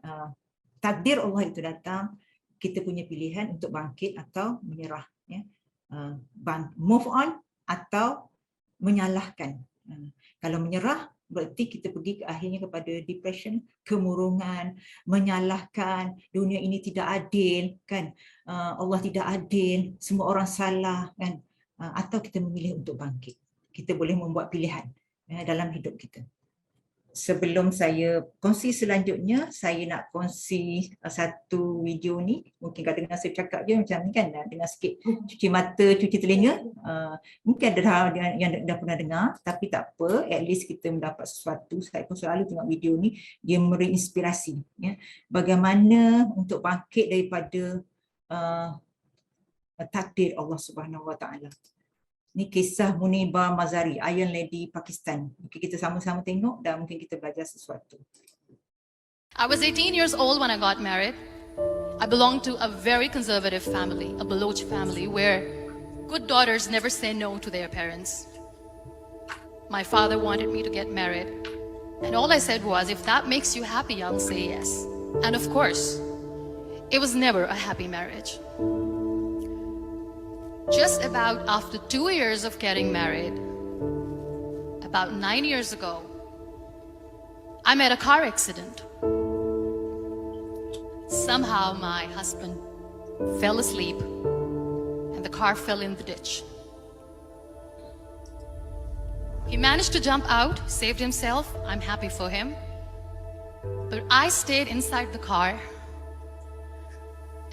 takdir Allah itu datang, kita punya pilihan untuk bangkit atau menyerah, ya. Move on atau menyalahkan. Kalau menyerah berarti kita pergi ke akhirnya kepada depression, kemurungan, menyalahkan dunia ini tidak adil, kan. Allah tidak adil, semua orang salah, kan. Atau kita memilih untuk bangkit. Kita boleh membuat pilihan dalam hidup kita. sebelum saya kongsi selanjutnya, saya nak kongsi satu video ni. Mungkin kalau dengar saya cakap je macam ni kan, dengar sikit cuci mata, cuci telinga. Mungkin ada hal yang dah pernah dengar, tapi tak apa, at least kita mendapat sesuatu. Saya pun selalu tengok video ni, dia memberi inspirasi. Ya. Bagaimana untuk bangkit daripada takdir Allah Subhanahu Wa Taala. Ni kisah Muniba Mazari, Iron Lady Pakistan. Mungkin kita sama-sama tengok dan mungkin kita belajar sesuatu. I was 18 years old when I got married. I belonged to a very conservative family, a Baloch family, where good daughters never say no to their parents. My father wanted me to get married, and all I said was, if that makes you happy, I'll say yes. And of course, it was never a happy marriage. Just about after 2 years of getting married, about 9 years ago, I met a car accident. Somehow my husband fell asleep and the car fell in the ditch. He managed to jump out, saved himself. I'm happy for him. But I stayed inside the car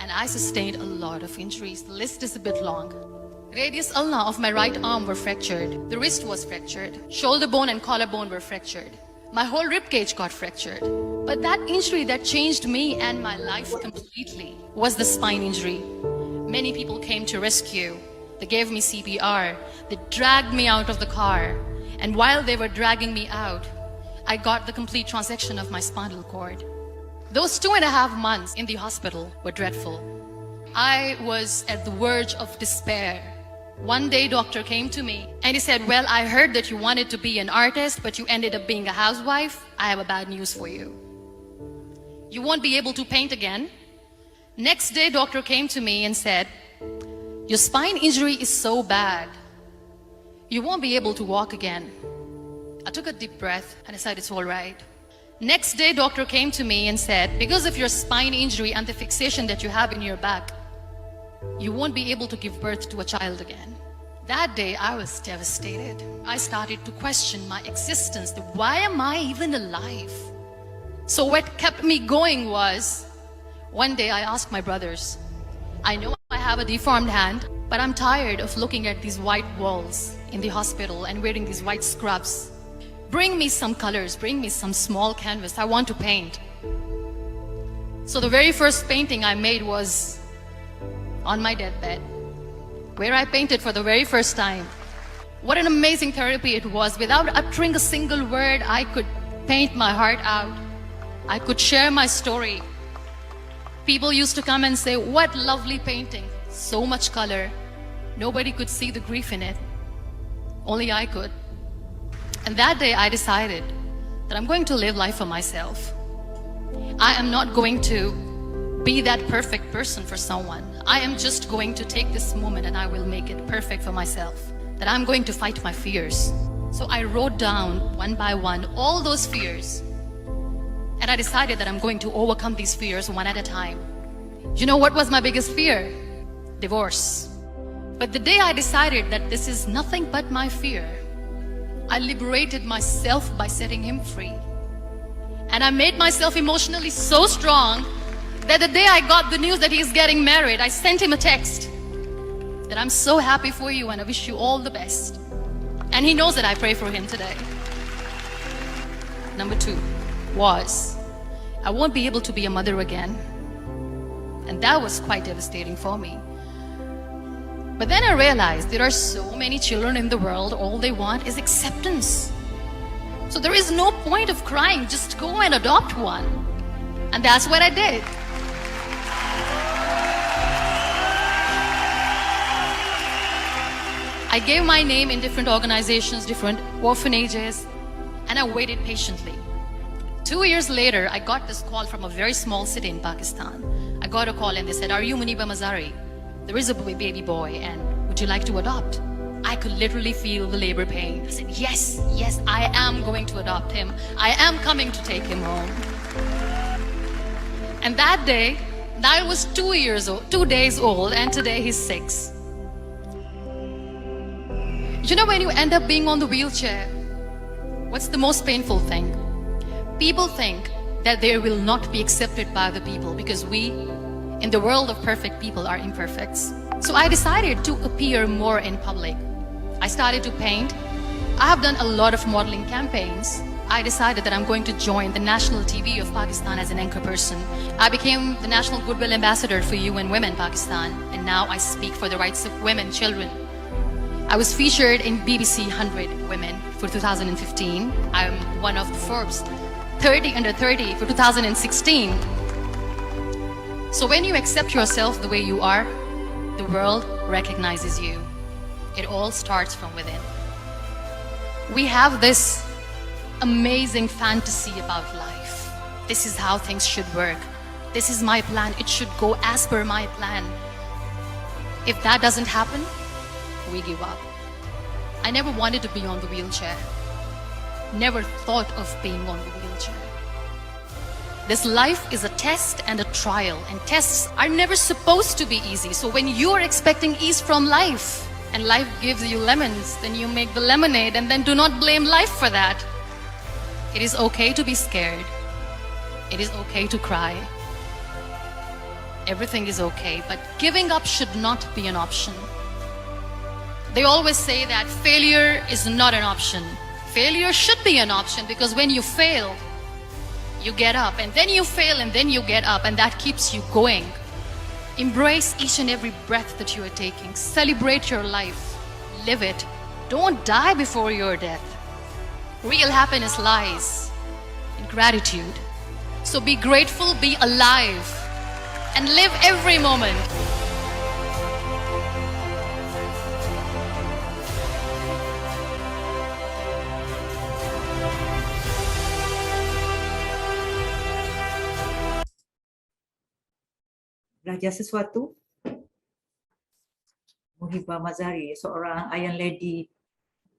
and I sustained a lot of injuries. The list is a bit long. Radius ulna of my right arm were fractured. The wrist was fractured. Shoulder bone and collarbone were fractured. My whole rib cage got fractured. But that injury that changed me and my life completely was the spine injury. Many people came to rescue. They gave me CPR. They dragged me out of the car. And while they were dragging me out, I got the complete transection of my spinal cord. Those 2.5 months in the hospital were dreadful. I was at the verge of despair. One day, doctor came to me and he said, well, I heard that you wanted to be an artist, but you ended up being a housewife. I have a bad news for you. You won't be able to paint again. Next day, doctor came to me and said, your spine injury is so bad. You won't be able to walk again. I took a deep breath and I said, it's all right. Next day, doctor came to me and said, because of your spine injury and the fixation that you have in your back, you won't be able to give birth to a child again. That day, I was devastated. I started to question my existence. Why am I even alive? So what kept me going was, one day I asked my brothers, I know I have a deformed hand, but I'm tired of looking at these white walls in the hospital and wearing these white scrubs. Bring me some colors, bring me some small canvas. I want to paint. So the very first painting I made was on my deathbed, where I painted for the very first time. What an amazing therapy it was. Without uttering a single word, I could paint my heart out. I could share my story. People used to come and say, what lovely painting. So much color. Nobody could see the grief in it. Only I could. And that day I decided that I'm going to live life for myself. I am not going to be that perfect person for someone. I am just going to take this moment and I will make it perfect for myself. That I'm going to fight my fears. So I wrote down one by one all those fears. And I decided that I'm going to overcome these fears one at a time. You know what was my biggest fear? Divorce. But the day I decided that this is nothing but my fear, I liberated myself by setting him free. And I made myself emotionally so strong that the day I got the news that he's getting married, I sent him a text that I'm so happy for you and I wish you all the best. And he knows that I pray for him today. Number 2 was, I won't be able to be a mother again. And that was quite devastating for me. But then I realized there are so many children in the world, all they want is acceptance. So there is no point of crying, just go and adopt one. And that's what I did. I gave my name in different organizations, different orphanages, and I waited patiently. 2 years later, I got this call from a very small city in Pakistan. I got a call and they said, are you Muniba Mazari? There is a baby boy and would you like to adopt? I could literally feel the labor pain. I said, yes, yes, I am going to adopt him. I am coming to take him home. And that day, I was 2 days old, and today he's 6. You know, when you end up being on the wheelchair, what's the most painful thing? People think that they will not be accepted by the people because we, in the world of perfect people, are imperfects. So I decided to appear more in public. I started to paint. I have done a lot of modeling campaigns. I decided that I'm going to join the national TV of Pakistan as an anchor person. I became the National Goodwill Ambassador for UN Women Pakistan, and now I speak for the rights of women, children. I was featured in BBC 100 Women for 2015. I'm one of the Forbes 30 under 30 for 2016. So when you accept yourself the way you are, the world recognizes you. It all starts from within. We have this amazing fantasy about life. This is how things should work. This is my plan. It should go as per my plan. If that doesn't happen, we give up. I never wanted to be on the wheelchair. Never thought of being on the wheelchair. This life is a test and a trial, and tests are never supposed to be easy. So when you are expecting ease from life, and life gives you lemons, then you make the lemonade, and then do not blame life for that. It is okay to be scared. It is okay to cry. Everything is okay, but giving up should not be an option. They always say that failure is not an option. Failure should be an option, because when you fail, you get up, and then you fail, and then you get up, and that keeps you going. Embrace each and every breath that you are taking. Celebrate your life. Live it. Don't die before your death. Real happiness lies in gratitude. So be grateful, be alive, and live every moment. Belajar sesuatu. Muhibah Mazhari, seorang Iron Lady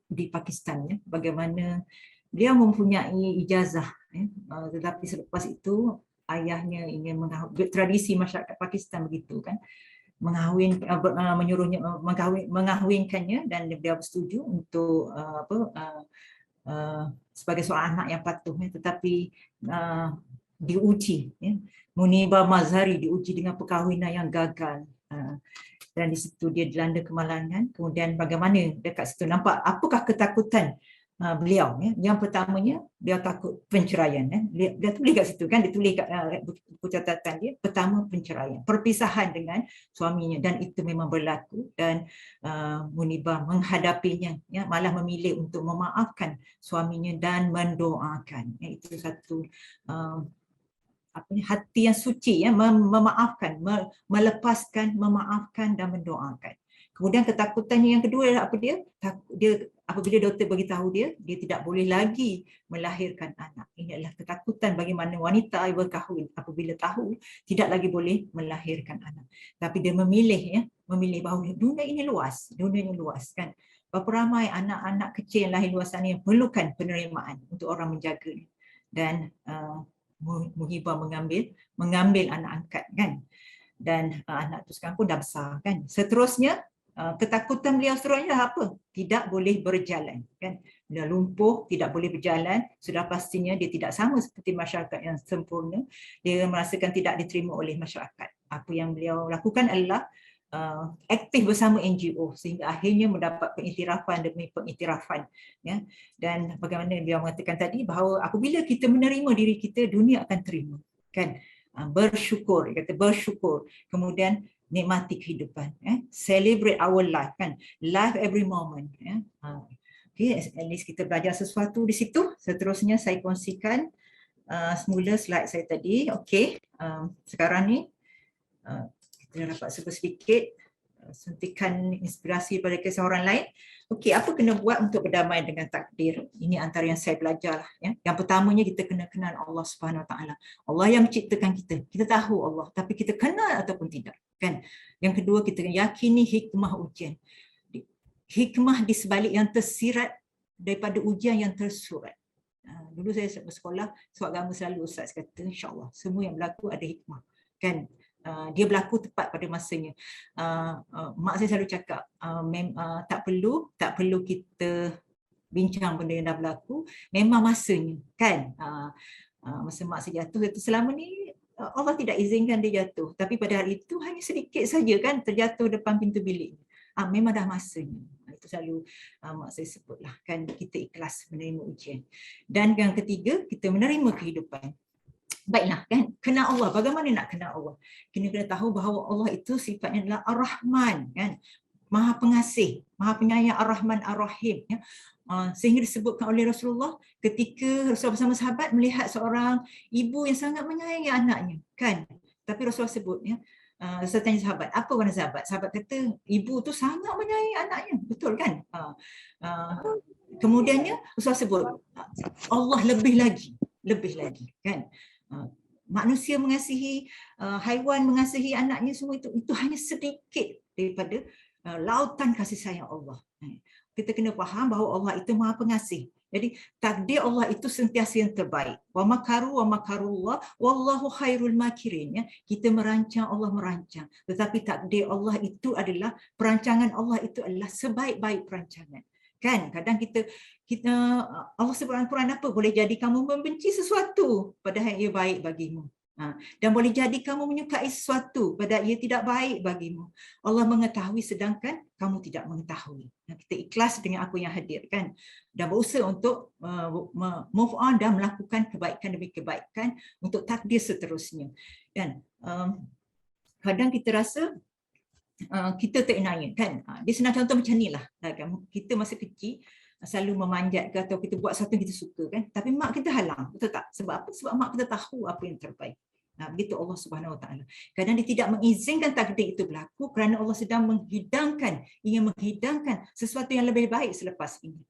di Pakistan, ya, bagaimana dia mempunyai ijazah, ya, tetapi selepas itu ayahnya ingin tradisi masyarakat Pakistan begitu kan, menyuruhnya mengahwinkannya, dan dia bersetuju untuk sebagai seorang anak yang patuh, ya, tetapi diuji, ya. Muhibah Mazhari diuji dengan perkahwinan yang gagal, dan di situ dia dilanda kemalangan. Kemudian bagaimana dekat situ nampak apakah ketakutan beliau, ya. Yang pertamanya dia takut penceraian, ya. Dia tulis kat situ kan, dia tulis kat buku catatan dia, pertama penceraian, perpisahan dengan suaminya, dan itu memang berlaku, dan Muhibah menghadapinya, ya, malah memilih untuk memaafkan suaminya dan mendoakan, ya. Itu satu hati yang suci, ya, memaafkan, melepaskan, memaafkan dan mendoakan. Kemudian ketakutannya yang kedua adalah dia apabila doktor beritahu dia tidak boleh lagi melahirkan anak. Ini adalah ketakutan bagaimana wanita berkahwin apabila tahu tidak lagi boleh melahirkan anak. Tapi dia memilih bahawa dunia ini luas kan. Berapa ramai anak-anak kecil yang lahir luar sana yang perlukan penerimaan untuk orang menjaganya. Dan Muhibah mengambil anak angkat kan, dan anak itu sekarang pun dah besar kan. Seterusnya ketakutan beliau seterusnya apa? Tidak boleh berjalan kan. Dia lumpuh, tidak boleh berjalan, sudah pastinya dia tidak sama seperti masyarakat yang sempurna. Dia merasakan tidak diterima oleh masyarakat. Apa yang beliau lakukan adalah aktif bersama NGO sehingga akhirnya mendapat pengiktirafan demi pengiktirafan, ya. Dan bagaimana dia mengatakan tadi bahawa apabila kita menerima diri kita, dunia akan terima kan. Bersyukur, dia kata bersyukur, kemudian nikmati kehidupan, celebrate our life kan, live every moment, ya. Okay, at least kita belajar sesuatu di situ. Seterusnya saya kongsikan semula slide saya tadi. Okey, sekarang ni kita dapat sebut sedikit suntikan inspirasi pada kisah orang lain. Okey, apa kena buat untuk berdamai dengan takdir? Ini antara yang saya belajar, ya. Yang pertamanya kita kena kenal Allah Subhanahu Wa Taala. Allah yang menciptakan kita. Kita tahu Allah, tapi kita kenal ataupun tidak, kan? Yang kedua, kita yakini hikmah ujian. Hikmah di sebalik yang tersirat daripada ujian yang tersurat. Dulu saya bersekolah, surat agama selalu Ustaz kata, insya-Allah semua yang berlaku ada hikmah, kan? Dia berlaku tepat pada masanya. Mak saya selalu cakap tak perlu kita bincang benda yang dah berlaku, memang masanya kan. Masa mak saya jatuh itu selama ni Allah tidak izinkan dia jatuh, tapi pada hari itu hanya sedikit saja kan terjatuh depan pintu bilik. Memang dah masanya. Itu selalu mak saya sebutlah kan, kita ikhlas menerima ujian. Dan yang ketiga, kita menerima kehidupan. Baiklah kan, kenal Allah. Bagaimana nak kenal Allah? Kena tahu bahawa Allah itu sifatnya adalah Ar-Rahman kan. Maha pengasih, Maha penyayang, Ar-Rahman Ar-Rahim ya. Sehingga disebutkan oleh Rasulullah ketika Rasulullah bersama sahabat melihat seorang ibu yang sangat menyayangi anaknya kan. Tapi Rasulullah sebut ya, saya tanya sahabat, apa warna sahabat? Sahabat kata ibu tu sangat menyayangi anaknya, betul kan? Kemudiannya Rasulullah sebut Allah lebih lagi kan. Manusia mengasihi, haiwan mengasihi anaknya, semua itu hanya sedikit daripada lautan kasih sayang Allah. Kita kena faham bahawa Allah itu Maha Pengasih. Jadi takdir Allah itu sentiasa yang terbaik. Wa makaru wa makarullah wallahu khairul makirin ya. Kita merancang, Allah merancang. Tetapi takdir Allah itu adalah, perancangan Allah itu adalah sebaik-baik perancangan. Kan kadang kita Allah sebut dalam Quran apa? Boleh jadi kamu membenci sesuatu padahal ia baik bagimu. Dan boleh jadi kamu menyukai sesuatu padahal ia tidak baik bagimu. Allah mengetahui sedangkan kamu tidak mengetahui. Kita ikhlas dengan apa yang hadir kan, dan berusaha untuk move on dan melakukan kebaikan demi kebaikan untuk takdir seterusnya. Dan kadang kita rasa kita terinaya kan. Dia senang contoh macam ni lah. Kita masa kecil selalu memanjat ke atau kita buat sesuatu yang kita suka kan, tapi mak kita halang, betul tak? Sebab apa? Sebab mak kita tahu apa yang terbaik. Begitu Allah Subhanahu Wa Taala. Kadang dia tidak mengizinkan takdir itu berlaku kerana Allah sedang ingin menghidangkan sesuatu yang lebih baik selepas ini.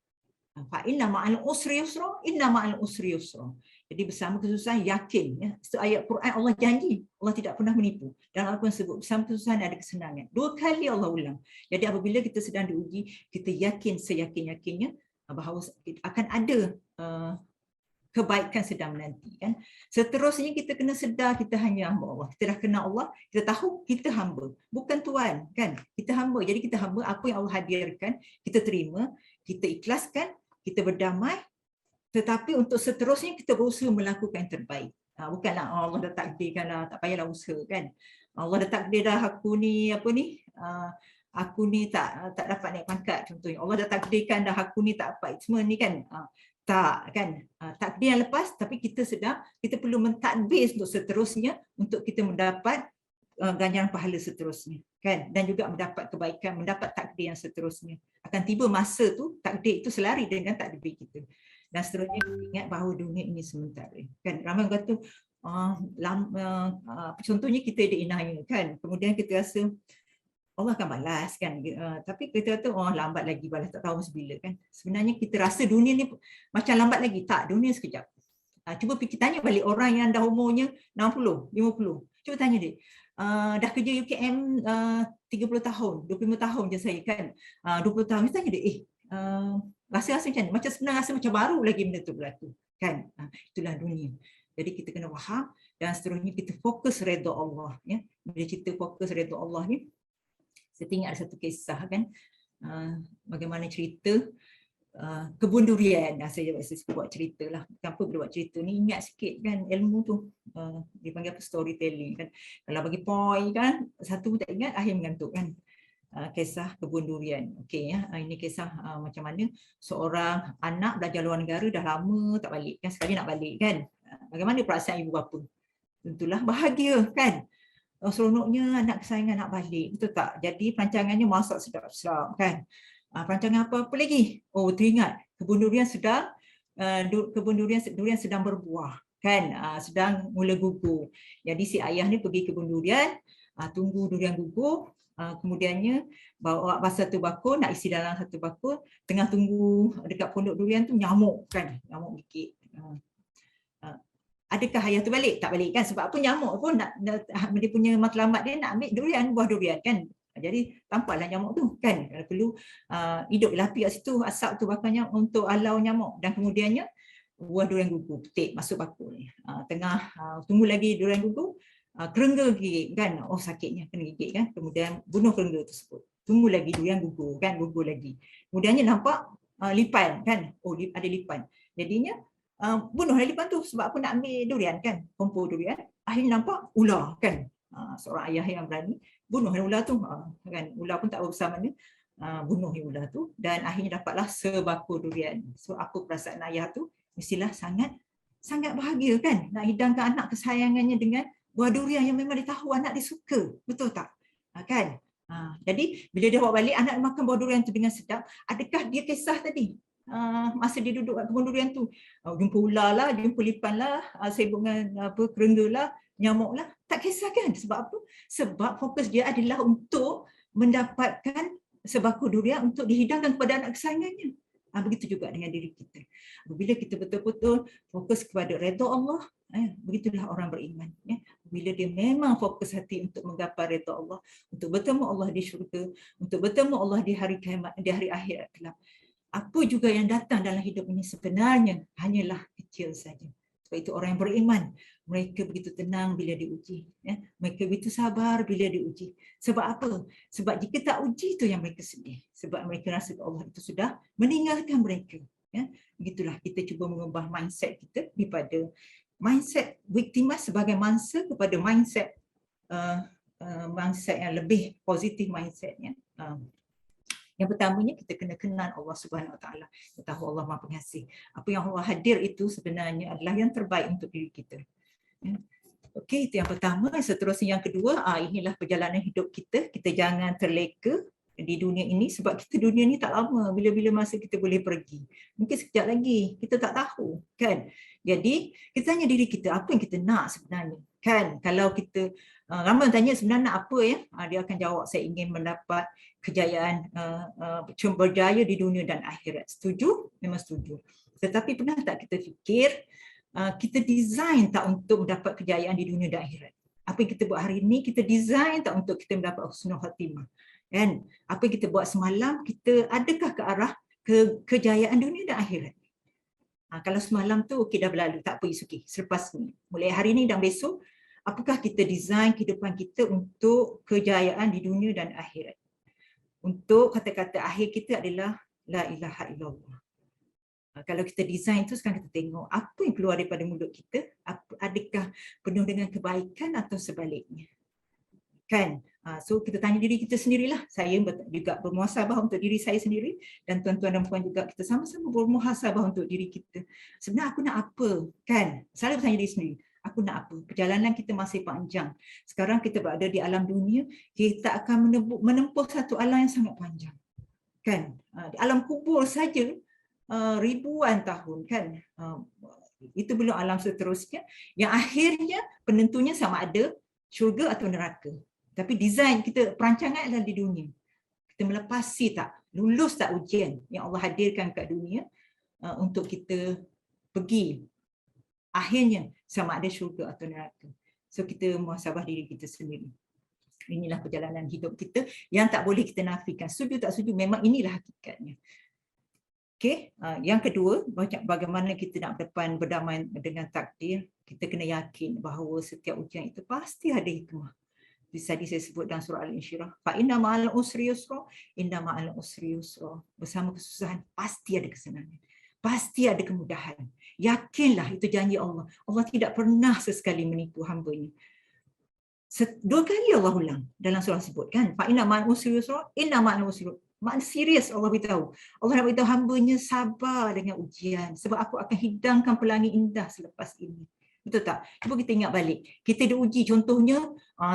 Fa inna ma'al usri yusra, inna ma'al usri yusra. Jadi bersama kesusahan yakin ya. Itu ayat Quran, Allah janji, Allah tidak pernah menipu. Dalam Al-Quran sebut bersama kesusahan ada kesenangan. 2 kali Allah ulang. Jadi apabila kita sedang diuji, kita yakin seyakin-yakinnya bahawa akan ada kebaikan sedang menanti kan. Seterusnya kita kena sedar kita hanya hamba Allah. Kita dah kenal Allah, kita tahu kita hamba, bukan tuan kan. Kita hamba. Jadi kita hamba, apa yang Allah hadirkan, kita terima, kita ikhlaskan, kita berdamai. Tetapi untuk seterusnya kita berusaha melakukan yang terbaik. Bukanlah Allah dah takdirkan lah, tak payahlah usaha kan. Allah dah takdir dah aku ni aku ni tak dapat naik pangkat contohnya. Allah dah takdirkan dah aku ni tak dapat semua ni kan. Tak kan, takdir yang lepas, tapi kita perlu mentadbir untuk seterusnya untuk kita mendapat ganjaran pahala seterusnya kan, dan juga mendapat kebaikan, mendapat takdir yang seterusnya. Akan tiba masa tu takdir itu selari dengan takdir kita. Dan seterusnya ingat bahawa dunia ini sementara kan. Ramai orang kata contohnya kita diinaya kan, kemudian kita rasa Allah akan balas kan, tapi kita kata lambat lagi balas, tak tahu masa bila kan. Sebenarnya kita rasa dunia ni macam lambat lagi, tak, dunia sekejap. Cuba fikir, tanya balik orang yang dah umurnya 60, 50, cuba tanya dia, dah kerja UKM 30 tahun, 25 tahun je saya kan, 20 tahun, tanya dia, rasa macam ni, macam sebenarnya rasa macam baru lagi benda tu berlaku kan. Itulah dunia. Jadi kita kena faham, dan seterusnya kita fokus redha Allah ya. Bila kita fokus redha Allah ni, saya ingat ada satu kisah kan, bagaimana cerita kebun durian. Saya buat cerita lah. Kenapa boleh buat cerita ni, ingat sikit kan ilmu tu. Dipanggil apa, storytelling kan. Kalau bagi point kan, satu pun tak ingat, akhir mengantuk kan. Kisah kebun durian. Okey ya, ini kisah macam mana seorang anak belajar luar negara dah lama tak balik kan, sekali nak balik kan. Bagaimana perasaan ibu bapa? Tentulah bahagia kan. Seronoknya anak kesayangan nak balik, betul tak? Jadi perancangannya masak sedap-sedap kan. Perancangan apa lagi? Teringat kebun durian sedang berbuah kan, sedang mula gugur. Jadi si ayah ni pergi kebun durian, tunggu durian gugur, kemudiannya bawa satu bakul, nak isi dalam satu bakul. Tengah tunggu dekat pondok durian tu nyamuk kan, nyamuk gigit. Adakah ayah tu balik? Tak balik kan, sebab apa, nyamuk pun dia punya matlamat dia nak ambil durian, buah durian kan. Jadi tampaklah nyamuk tu kan, perlu hidup api kat situ, asap tu bakarnya untuk halau nyamuk. Dan kemudiannya buah durian gugur, petik masuk bakul. Tengah tunggu lagi durian gugur, kerengga gigit kan, sakitnya kena gigit kan, kemudian bunuh kerengga tersebut. Tunggu lagi durian gugur kan, gugur lagi. Kemudiannya nampak lipan kan, ada lipan. Jadinya bunuh dari depan tu sebab aku nak ambil durian kan, kumpul durian. Akhirnya nampak ular kan. Seorang ayah yang berani bunuh ular tu kan. Ular pun tak berbesar mana, bunuh ular tu dan akhirnya dapatlah sebakul durian. So apa perasaan ayah tu? Mestilah sangat bahagia kan, nak hidangkan anak kesayangannya dengan buah durian yang memang dia tahu anak dia suka. Betul tak? Kan? Jadi bila dia bawa balik anak makan buah durian tu dengan sedap, adakah dia kisah tadi masa dia duduk kat kebun durian tu jumpa ular lah, jumpa lipan lah, sibuk dengan kerengga lah, nyamuk lah? Tak kisah kan? Sebab apa? Sebab fokus dia adalah untuk mendapatkan sebakul durian untuk dihidangkan kepada anak kesayangannya. Begitu juga dengan diri kita. Bila kita betul-betul fokus kepada redha Allah, begitulah orang beriman. Bila dia memang fokus hati untuk menggapai redha Allah, untuk bertemu Allah di syurga, untuk bertemu Allah di hari kiamat, di hari akhirat kelak. Apa juga yang datang dalam hidup ini sebenarnya hanyalah kecil saja. Sebab itu orang yang beriman, mereka begitu tenang bila diuji. Mereka begitu sabar bila diuji. Sebab apa? Sebab jika tak uji itu yang mereka sedih. Sebab mereka rasa Allah itu sudah meninggalkan mereka. Begitulah kita cuba mengubah mindset kita daripada mindset victimas sebagai mangsa kepada mindset mindset yang lebih positif mindsetnya. Yang pertamanya kita kena kenal Allah Subhanahu Wa Taala. Kita tahu Allah Maha Pengasih. Apa yang Allah hadir itu sebenarnya adalah yang terbaik untuk diri kita. Okey, itu yang pertama. Seterusnya yang kedua, inilah perjalanan hidup kita. Kita jangan terleka di dunia ini sebab kita dunia ni tak lama. Bila-bila masa kita boleh pergi. Mungkin sekejap lagi. Kita tak tahu, kan? Jadi, kita tanya diri kita, apa yang kita nak sebenarnya? Kan? Kalau kita ramai tanya sebenarnya nak apa ya? Dia akan jawab, saya ingin mendapat kejayaan, berjaya di dunia dan akhirat. Setuju? Memang setuju. Tetapi pernah tak kita fikir, kita design tak untuk mendapat kejayaan di dunia dan akhirat? Apa yang kita buat hari ini, kita design tak untuk kita mendapat husnul khatimah? Kan? Apa yang kita buat semalam, kita adakah ke arah kejayaan dunia dan akhirat? Kalau semalam tu okey dah berlalu, tak apa, okey. Selepas ni, mulai hari ni dan besok, apakah kita design kehidupan kita untuk kejayaan di dunia dan akhirat? Untuk kata-kata akhir kita adalah la ilaha illallah. Kalau kita design itu, sekarang kita tengok apa yang keluar daripada mulut kita, adakah penuh dengan kebaikan atau sebaliknya. Kan? So kita tanya diri kita sendirilah. Saya juga bermuhasabah untuk diri saya sendiri dan tuan-tuan dan puan juga, kita sama-sama bermuhasabah untuk diri kita. Sebenarnya aku nak apa? Kan? Selalu bertanya diri sendiri. Aku nak apa? Perjalanan kita masih panjang. Sekarang kita berada di alam dunia, kita akan menempuh satu alam yang sangat panjang. Kan? Di alam kubur saja ribuan tahun, kan? Itu belum alam seterusnya yang akhirnya penentunya sama ada syurga atau neraka. Tapi design kita, perancangan adalah di dunia. Kita melepasi tak, lulus tak ujian yang Allah hadirkan kat dunia untuk kita pergi. Akhirnya sama ada syurga atau neraka. So kita muhasabah diri kita sendiri. Inilah perjalanan hidup kita yang tak boleh kita nafikan. Setuju tak setuju, memang inilah hakikatnya. Okey, yang kedua, bagaimana kita nak berdamai dengan takdir. Kita kena yakin bahawa setiap ujian itu pasti ada hikmah. Tadi saya sebut dalam surah Al-Insyirah, fa inna ma'al usri yusra, inna ma'al usri yusra. Bersama kesusahan pasti ada kesenangan. Pasti ada kemudahan. Yakinlah, itu janji Allah. Allah tidak pernah sesekali menipu hamba-Nya. Dua kali Allah ulang dalam surah sebut, kan? Fa inna ma'al usri yusra, inna ma'al usri yusra. Makna serius Allah beritahu. Allah nak beritahu hamba-Nya sabar dengan ujian sebab aku akan hidangkan pelangi indah selepas ini. Betul tak? Cuba kita ingat balik. Kita diuji, contohnya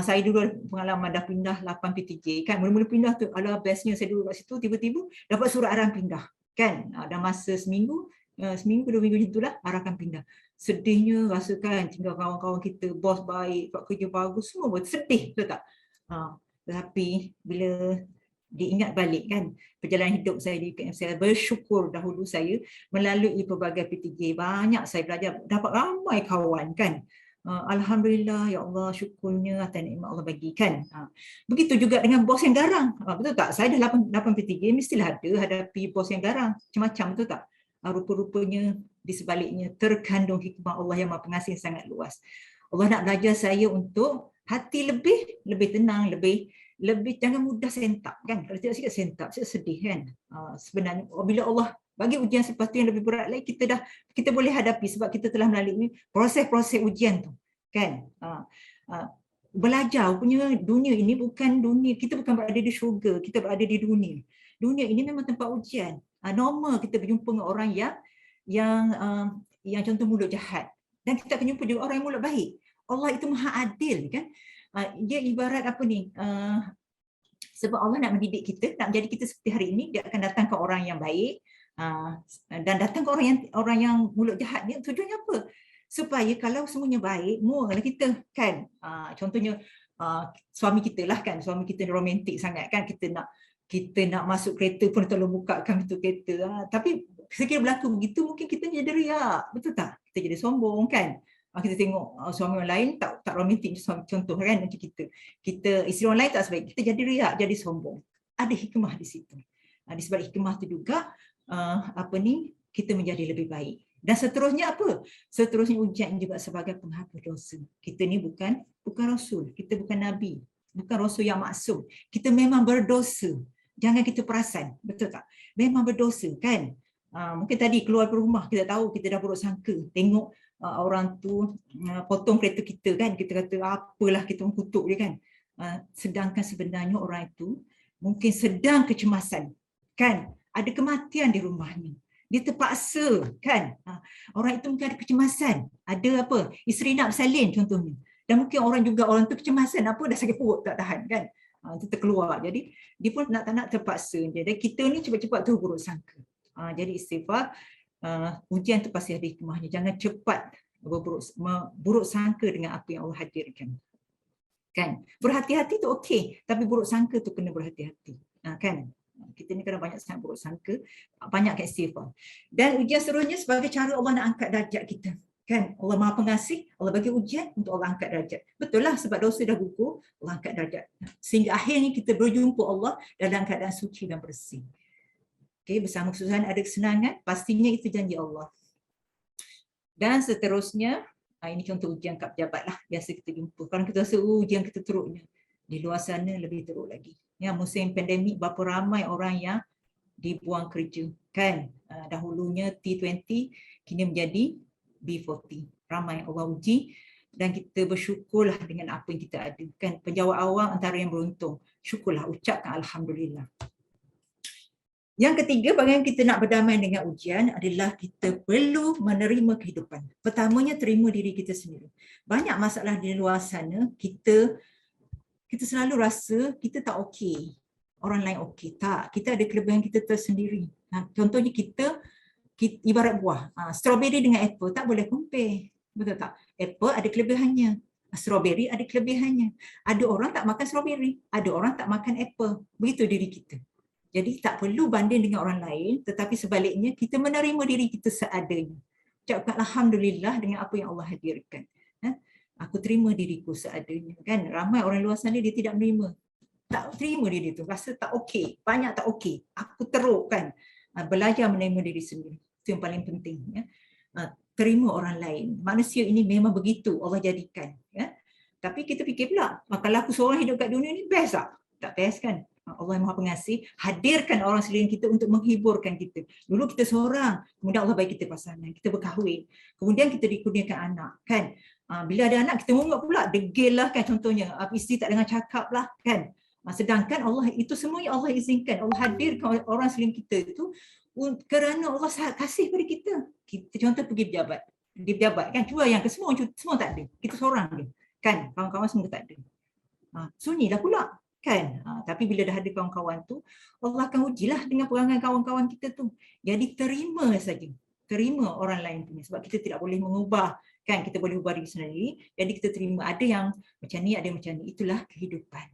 saya dulu pengalaman dah pindah 8 PTJ, kan? Mula-mula pindah tu, alah bestnya saya duduk kat situ, tiba-tiba dapat surat arahan pindah, kan? Dah masa seminggu 2 minggu macam itulah arahkan pindah. Sedihnya rasakan tinggal kawan-kawan kita, bos baik, buat kerja bagus, semua buat sedih, betul tak? Tetapi bila diingat balik, kan, perjalanan hidup saya di UKM, saya bersyukur dahulu saya melalui pelbagai PTJ, banyak saya belajar, dapat ramai kawan, kan. Alhamdulillah, ya Allah, syukurnya atas nikmat Allah bagikan. Begitu juga dengan bos yang garang. Betul tak? Saya dah 8 PTJ, mestilah ada hadapi bos yang garang, macam-macam, betul tak? Rupa-rupanya di sebaliknya terkandung hikmah Allah yang Maha Pengasih sangat luas. Allah nak belajar saya untuk hati lebih tenang, lebih jangan mudah sentap, kan? Kalau tidak sikit sentap, saya sedih, kan? Sebenarnya bila Allah Bagi ujian selepas tu yang lebih berat lagi, kita boleh hadapi sebab kita telah melalui proses-proses ujian tu, kan? Belajar punya dunia ini bukan dunia, kita bukan berada di syurga, kita berada di dunia. Dunia ini memang tempat ujian. Normal kita berjumpa dengan orang yang contoh mulut jahat, dan kita akan jumpa juga orang yang mulut baik. Allah itu maha adil, kan? Dia ibarat apa ni? Sebab Allah nak mendidik kita, nak menjadi kita seperti hari ini, dia akan datang ke orang yang baik, dan datang ke orang yang mulut jahat ni. Tujuannya apa? Supaya kalau semuanya baik, mualah kita, kan? Contohnya suami kita lah, kan, suami kita romantik sangat, kan, kita nak masuk kereta pun tolong bukakan pintu kereta. Tapi sekiranya berlaku begitu, mungkin kita jadi riak, betul tak? Kita jadi sombong, kan? Kita tengok suami orang lain tak romantik, contoh kan, macam kita isteri orang lain tak sebaik, kita jadi riak, jadi sombong. Ada hikmah di situ. Di sebalik hikmah tu juga kita menjadi lebih baik. Dan seterusnya apa? Seterusnya ujian juga sebagai penghapus dosa. Kita ni bukan rasul, kita bukan nabi, bukan rasul yang maksum. Kita memang berdosa. Jangan kita perasan, betul tak? Memang berdosa, kan? Mungkin tadi keluar dari rumah, kita tahu kita dah buruk sangka, tengok orang tu potong kereta kita, kan, kita kata apalah, kita mengkutuk dia, kan. Sedangkan sebenarnya orang itu mungkin sedang kecemasan, kan, ada kematian di rumahnya, dia terpaksa, kan. Orang itu mungkin ada kecemasan, ada apa, isteri nak bersalin contohnya, dan mungkin orang tu kecemasan, apa, dah sakit perut tak tahan, kan. Itu terkeluar, jadi dia pun tak nak terpaksa. Jadi kita ni cepat-cepat tu buruk sangka. Jadi istighfar, ujian tu pasti ada hikmahnya. Jangan cepat buruk sangka dengan apa yang Allah hadirkan, kan. Berhati-hati tu okey, tapi buruk sangka tu kena berhati-hati, kan. Kita ni kadang banyak sangat buruk sangka, banyak istighfar. Dan ujian seterusnya sebagai cara Allah nak angkat darjat kita, kan. Allah Maha Pengasih, Allah bagi ujian untuk Allah angkat darjat. Betul lah, sebab dosa dah gugur, Allah angkat darjat. Sehingga akhirnya kita berjumpa Allah dalam keadaan suci dan bersih. Okay, bersama kesusahan ada kesenangan, pastinya itu janji Allah. Dan seterusnya, ini contoh ujian kad pejabat lah, biasa kita jumpa. Kalau kita rasa ujian kita teruknya, di luar sana lebih teruk lagi. Ya, musim pandemik, berapa ramai orang yang dibuang kerja, kan. Dahulunya T20, kini menjadi B40. Ramai Allah uji, dan kita bersyukurlah dengan apa yang kita ada, kan. Penjawab awal antara yang beruntung. Syukurlah, ucapkan Alhamdulillah. Yang ketiga, bagaimana kita nak berdamai dengan ujian adalah kita perlu menerima kehidupan. Pertamanya, terima diri kita sendiri. Banyak masalah di luar sana, kita selalu rasa kita tak okey, orang lain okey. Tak, kita ada kelebihan kita tersendiri. Contohnya kita ibarat buah, strawberry dengan apple tak boleh compare, betul tak? Apple ada kelebihannya, strawberry ada kelebihannya. Ada orang tak makan strawberry, ada orang tak makan apple. Begitu diri kita. Jadi tak perlu banding dengan orang lain, tetapi sebaliknya kita menerima diri kita seadanya. Ucapkan Alhamdulillah dengan apa yang Allah hadirkan. Aku terima diriku seadanya, kan. Ramai orang luar sana dia tidak menerima, tak terima diri tu, rasa tak okey, banyak tak okey. Aku teruk, kan. Belajar menerima diri sendiri, itu yang paling penting, ya. Terima orang lain. Manusia ini memang begitu Allah jadikan, ya. Tapi kita fikir pula, kalau aku seorang hidup kat dunia ni best tak? Tak best, kan. Allah yang Maha Pengasih hadirkan orang sekeliling kita untuk menghiburkan kita. Dulu kita seorang, kemudian Allah bagi kita pasangan, kita berkahwin, kemudian kita dikurniakan anak, kan. Bila ada anak kita mungut pula, degil lah, kan, contohnya. Isteri tak dengar cakap lah, kan. Sedangkan Allah itu semua yang Allah izinkan, Allah hadirkan orang sekeliling kita itu kerana Allah kasih pada kita. Kita contoh pergi pejabat, kan, cuba yang ke semua tak ada, kita seorang je, kan, kawan-kawan semua tak ada. Sunyilah pula, kan. Tapi bila dah ada kawan-kawan tu, Allah akan ujilah dengan perangai kawan-kawan kita tu. Jadi terima saja, terima orang lain punya, sebab kita tidak boleh mengubah, kan. Kita boleh ubah diri sendiri. Jadi kita terima, ada yang macam ni, ada yang macam ni. Itulah kehidupan.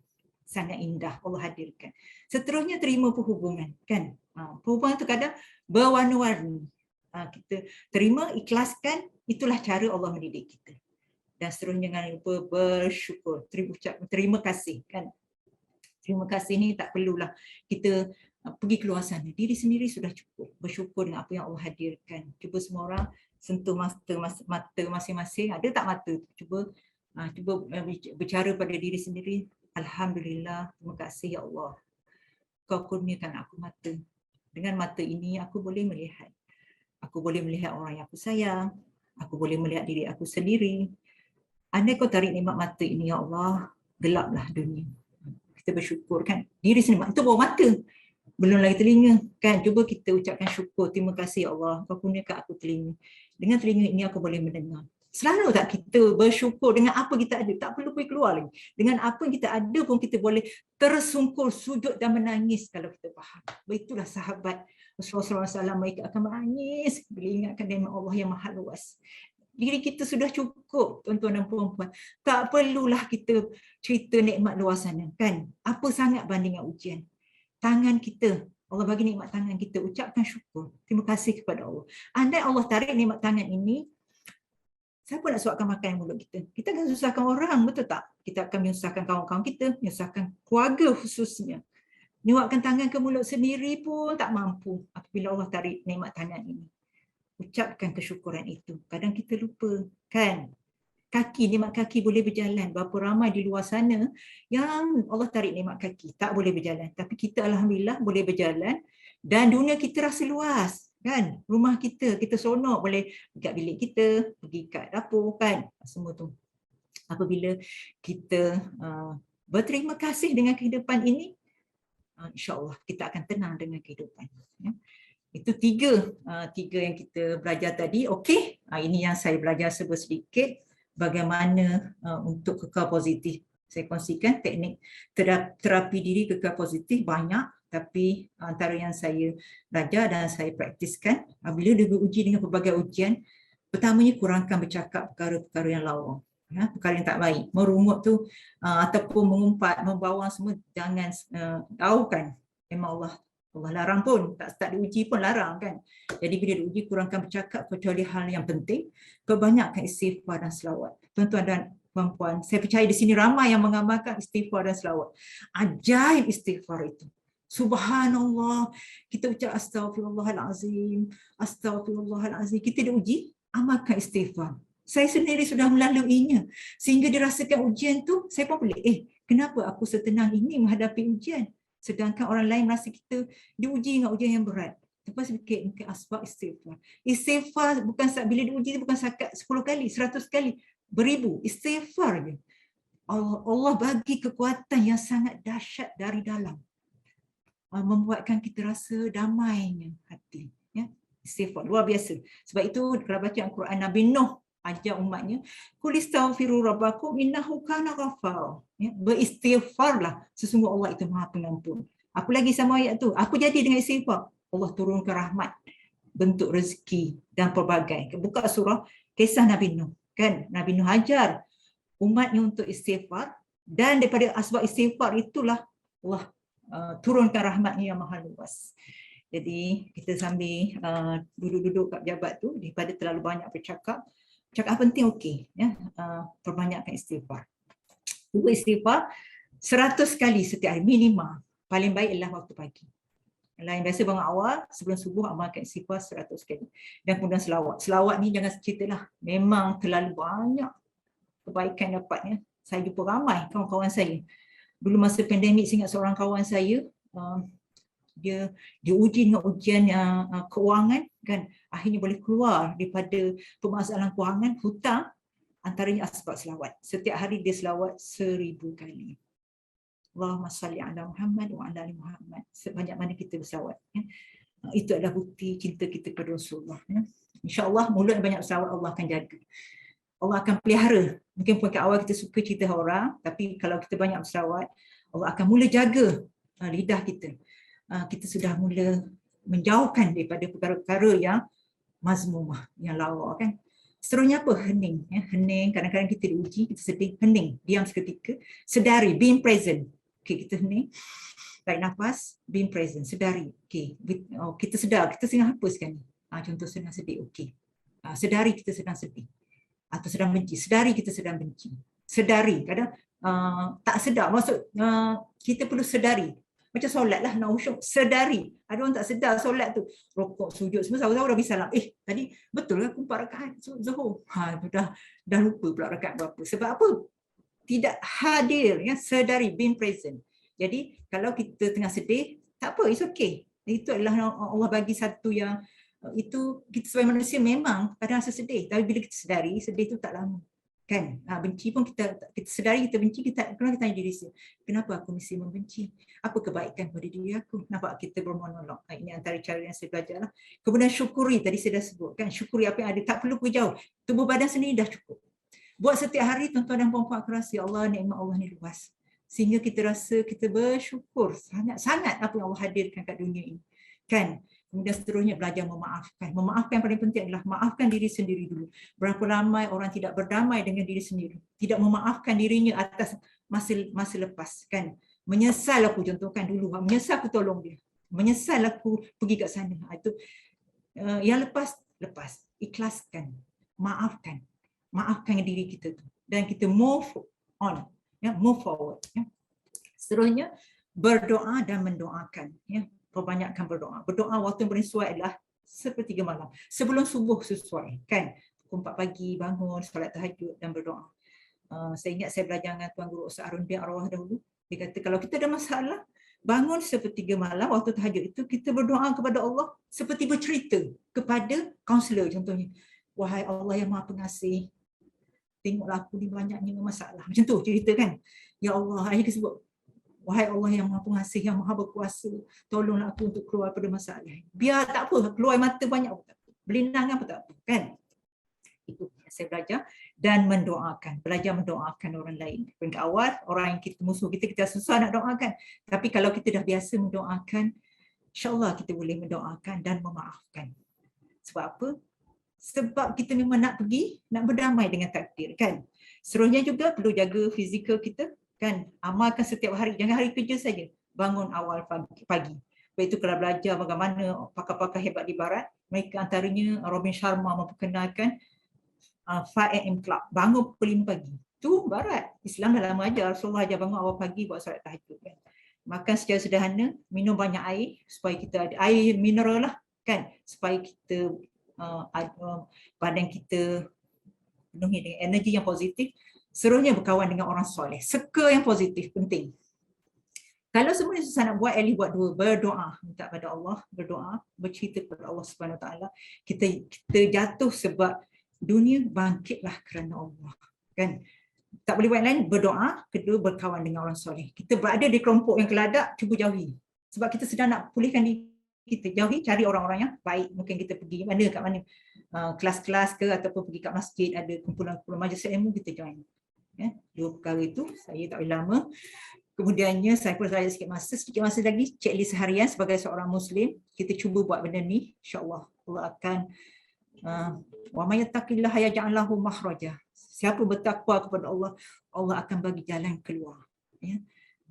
Sangat indah Allah hadirkan. Seterusnya terima perhubungan, kan. Perhubungan tu kadang berwarna-warni. Kita terima, ikhlaskan, itulah cara Allah mendidik kita. Dan seterusnya jangan lupa bersyukur, terima kasih, kan. Terima kasih ni tak perlulah kita pergi keluar sana. Diri sendiri sudah cukup. Bersyukur dengan apa yang Allah hadirkan. Cuba semua orang sentuh mata masing-masing. Ada tak mata? Cuba bercara pada diri sendiri. Alhamdulillah, terima kasih ya Allah. Kau kurniakan aku mata. Dengan mata ini aku boleh melihat. Aku boleh melihat orang yang aku sayang. Aku boleh melihat diri aku sendiri. Andai kau tarik nikmat mata ini, ya Allah, gelaplah dunia. Kita bersyukur kan. Diri sendiri, itu bawa mata. Belum lagi telinga kan. Cuba kita ucapkan syukur. Terima kasih ya Allah, kau kurniakan aku telinga. Dengan telinga ini aku boleh mendengar. Selalu tak kita bersyukur dengan apa kita ada. Tak perlu pergi keluar lagi. Dengan apa yang kita ada pun kita boleh tersungkur, sujud dan menangis kalau kita faham. Itulah sahabat Rasulullah SAW, mereka akan menangis bila ingatkan nikmat Allah yang maha luas. Diri kita sudah cukup, tuan-tuan dan puan-puan. Tak perlulah kita cerita nikmat luar sana kan. Apa sangat bandingan ujian. Tangan kita, Allah bagi nikmat tangan kita, ucapkan syukur. Terima kasih kepada Allah. Andai Allah tarik nikmat tangan ini, siapa nak suapkan makan mulut kita? Kita akan susahkan orang, betul tak? Kita akan menyusahkan kawan-kawan kita, menyusahkan keluarga khususnya. Nyuapkan tangan ke mulut sendiri pun tak mampu apabila Allah tarik nikmat tangan ini. Ucapkan kesyukuran itu. Kadang kita lupa, kan? Kaki, nikmat kaki boleh berjalan. Berapa ramai di luar sana yang Allah tarik nikmat kaki, tak boleh berjalan. Tapi kita alhamdulillah boleh berjalan dan dunia kita rasa luas. Kan? Rumah kita seronok boleh dekat bilik kita, pergi kat dapur kan, semua tu. Apabila kita berterima kasih dengan kehidupan ini, insya-Allah kita akan tenang dengan kehidupan. Ya. Itu tiga yang kita belajar tadi. Okey, ini yang saya belajar sedikit bagaimana untuk kekal positif. Saya kongsikan teknik terapi diri kekal positif banyak. Tapi antara yang saya belajar dan saya praktiskan, bila dia beruji dengan pelbagai ujian, pertamanya kurangkan bercakap perkara-perkara yang lawa, ya, perkara yang tak baik. Merungut tu ataupun mengumpat, membawa semua, jangan tahukan. Memang Allah larang pun, tak diuji pun larang kan. Jadi bila diuji, kurangkan bercakap kecuali hal yang penting, perbanyakkan istighfar dan selawat. Tuan-tuan dan puan-puan, saya percaya di sini ramai yang mengamalkan istighfar dan selawat. Ajaib istighfar itu. Subhanallah, kita ucap astaghfirullahalazim, astaghfirullahalazim. Kita diuji, amalkan istighfar. Saya sendiri sudah melaluinya sehingga dirasakan ujian tu, saya pun boleh, kenapa aku setenang ini menghadapi ujian? Sedangkan orang lain merasa kita diuji dengan ujian yang berat. Lepas fikir mungkin asbab istighfar. Istighfar bukan bila diuji bukan sakat 10 kali, 100 kali, beribu. Istighfar je. Allah bagi kekuatan yang sangat dahsyat dari dalam. Membuatkan kita rasa damainya hati, ya. Istighfar luar biasa. Sebab itu kalau baca Al-Quran, Nabi Nuh ajar umatnya, qul istaghfiru rabbakum innahu kana ghaffar, ya. Beristighfarlah, sesungguh Allah itu Maha Pengampun. Apa lagi sama ayat tu? Apa jadi dengan istighfar? Allah turunkan rahmat, bentuk rezeki dan pelbagai. Buka surah kisah Nabi Nuh, kan? Nabi Nuh ajar umatnya untuk istighfar, dan daripada asbab istighfar itulah Allah turunkan rahmatnya yang maha luas. Jadi kita sambil duduk-duduk kat pejabat tu, daripada terlalu banyak bercakap, cakap penting okey, ya, perbanyakkan istighfar. Cuba istighfar 100 kali setiap hari minimum. Paling baik ialah waktu pagi. Yang biasa bangun awal sebelum subuh, amalkan istighfar 100 kali. Dan kemudian selawat. Selawat ni jangan ceritalah, memang terlalu banyak kebaikan dapatnya. Saya jumpa ramai kawan-kawan saya. Dulu masa pandemik, saya ingat seorang kawan saya, dia diuji dengan ujian keuangan, kan, akhirnya boleh keluar daripada permasalahan keuangan, hutang, antaranya asbab selawat. Setiap hari dia selawat 1000 kali. Allahumma salli ala Muhammad wa ala ali Muhammad. Sebanyak mana kita berselawat, ya. Itu adalah bukti cinta kita kepada Rasulullah, ya. InsyaAllah mulut yang banyak berselawat Allah akan jaga. Allah akan pelihara. Mungkin pada awal kita suka cerita orang, tapi kalau kita banyak berselawat, Allah akan mula jaga lidah kita. Kita sudah mula menjauhkan daripada perkara-perkara yang mazmumah, yang lawa, kan. Seterusnya apa? Hening, ya. Hening, kadang-kadang kita diuji, kita sedih, hening, diam seketika, sedari, being present. Okay, kita hening, tarik nafas, being present, sedari. Okay. Kita sedar, kita sedang apa sekarang ni? Contoh sedang sedih, okay. Sedari kita sedang sedih. Atau sedang benci, sedari kita sedang benci. Sedari, kadang tak sedar, maksud kita perlu sedari. Macam solat lah, nak khusyuk, sedari. Ada orang tak sedar solat tu, rokok, sujud, semua tahu dah bisa salam. Tadi betul lah aku 4 rakaat Zuhur. Dah lupa pula rakaat berapa. Sebab apa? Tidak hadir, ya, sedari, being present. Jadi kalau kita tengah sedih, tak apa, it's okay. Itu adalah Allah bagi satu yang itu kita sebagai manusia memang kadang rasa sedih, tapi bila kita sedari sedih itu tak lama. Kan? Benci pun kita sedari kita benci, kita tanya diri sendiri, kenapa aku mesti membenci? Apa kebaikan pada diri aku? Nampak kita bermonolog. Ini antara cara yang saya belajar lah. Kemudian syukuri, tadi saya dah sebut kan, syukuri apa yang ada, tak perlu pergi jauh. Tubuh badan sendiri dah cukup. Buat setiap hari, tuan-tuan dan puan-puan, aku rasa ya Allah, nikmat Allah ni luas. Sehingga kita rasa kita bersyukur sangat-sangat apa yang Allah hadirkan kat dunia ini. Kan? Kemudian seterusnya belajar memaafkan. Memaafkan yang paling penting adalah maafkan diri sendiri dulu. Berapa ramai orang tidak berdamai dengan diri sendiri. Tidak memaafkan dirinya atas masa lepas. Kan? Menyesal aku, contohkan dulu. Menyesal aku tolong dia. Menyesal aku pergi kat sana. Itu yang lepas. Ikhlaskan. Maafkan. Maafkan diri kita tu. Dan kita move on. Ya, move forward. Ya. Seterusnya, berdoa dan mendoakan. Ya. Perbanyakkan berdoa. Berdoa waktu yang paling sesuai adalah sepertiga malam. Sebelum subuh sesuai. Kan? Pukul 4 pagi bangun, solat tahajud dan berdoa. Saya ingat saya belajar dengan Tuan Guru Ustaz Arun bin Arwah dahulu. Dia kata kalau kita ada masalah, bangun sepertiga malam waktu tahajud itu, kita berdoa kepada Allah seperti bercerita kepada kaunselor contohnya. Wahai Allah yang Maha Pengasih, tengoklah aku ni banyaknya masalah. Macam tu cerita kan. Ya Allah, akhirnya kita sebut, wahai Allah yang Maha Pengasih, yang Maha Berkuasa, tolonglah aku untuk keluar pada masalah. Biar tak apa, keluar mata banyak pun tak apa. Berlinang apa tak apa, kan? Itu yang saya belajar. Dan mendoakan, belajar mendoakan orang lain. Peringkat awal, orang yang kita musuh kita susah nak doakan. Tapi kalau kita dah biasa mendoakan, insyaAllah kita boleh mendoakan dan memaafkan. Sebab apa? Sebab kita memang nak pergi, nak berdamai dengan takdir, kan? Seterusnya juga perlu jaga fizikal kita, kan? Amalkan setiap hari, jangan hari kerja saja. Bangun awal pagi. Lepas itu kalau belajar bagaimana pakar-pakar hebat di barat, mereka antaranya Robin Sharma memperkenalkan 5 AM Club, bangun pukul 5 pagi. Tu barat. Islam dah lama ajar, Rasulullah ajar bangun awal pagi buat solat tahajud, kan? Makan secara sederhana, minum banyak air supaya kita ada air mineral lah, kan? Supaya kita badan kita penuhi dengan energi yang positif. Seterusnya berkawan dengan orang soleh. Seka yang positif, penting. Kalau semua yang susah nak buat, at least buat dua. Berdoa, minta pada Allah, berdoa, bercerita kepada Allah Subhanahu Wa Taala. Kita jatuh sebab dunia, bangkitlah kerana Allah. Kan? Tak boleh buat lain, berdoa. Kedua, berkawan dengan orang soleh. Kita berada di kelompok yang keladak, cuba jauhi. Sebab kita sedang nak pulihkan diri kita, jauhi, cari orang-orang yang baik. Mungkin kita pergi mana, kat mana, kelas-kelas ke, ataupun pergi kat masjid, ada kumpulan-kumpulan majlis ilmu, kita join. Ya, dua perkara itu, saya tak boleh lama. Kemudiannya, saya pun saya sikit masa lagi, checklist harian sebagai seorang Muslim, kita cuba buat benda ni, insyaAllah Allah akan wa may yattaqillaha yaj'al lahu makhraja. Siapa bertakwa kepada Allah, Allah akan bagi jalan keluar. Ya.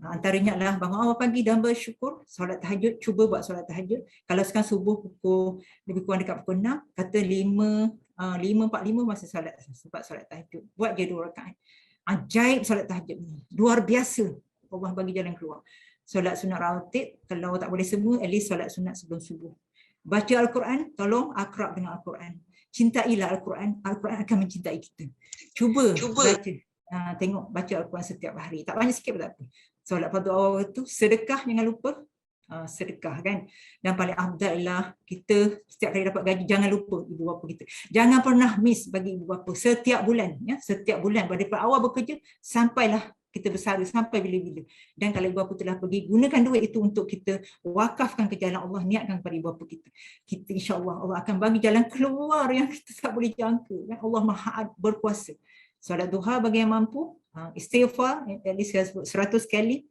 Antaranya adalah bangun awal pagi dan bersyukur, solat tahajud, cuba buat solat tahajud. Kalau sekarang subuh pukul lebih kurang dekat pukul 6, kata 5.45 masa solat, sebab solat tahajud. Buat je 2 rakaat. Ajaib solat tahajud ni. Luar biasa. Allah bagi jalan keluar. Solat sunat rawatib, kalau tak boleh semua, at least solat sunat sebelum subuh. Baca Al-Quran, tolong akrab dengan Al-Quran. Cintailah Al-Quran, Al-Quran akan mencintai kita. Cuba. Baca. Tengok, baca Al-Quran setiap hari. Tak banyak sikit pun tak apa. Solat fardu awal itu, sedekah jangan lupa. Sedekah, kan. Dan paling afdal ialah kita setiap kali dapat gaji, jangan lupa ibu bapa kita. Jangan pernah miss bagi ibu bapa setiap bulan. Ya, setiap bulan daripada awal bekerja sampailah kita bersara sampai bila-bila. Dan kalau ibu bapa telah pergi, gunakan duit itu untuk kita wakafkan ke jalan Allah, niatkan kepada ibu bapa kita. Kita insya-Allah Allah akan bagi jalan keluar yang kita tak boleh jangka. Allah Maha berkuasa. Solat duha bagi yang mampu, istighfar at least 100 kali,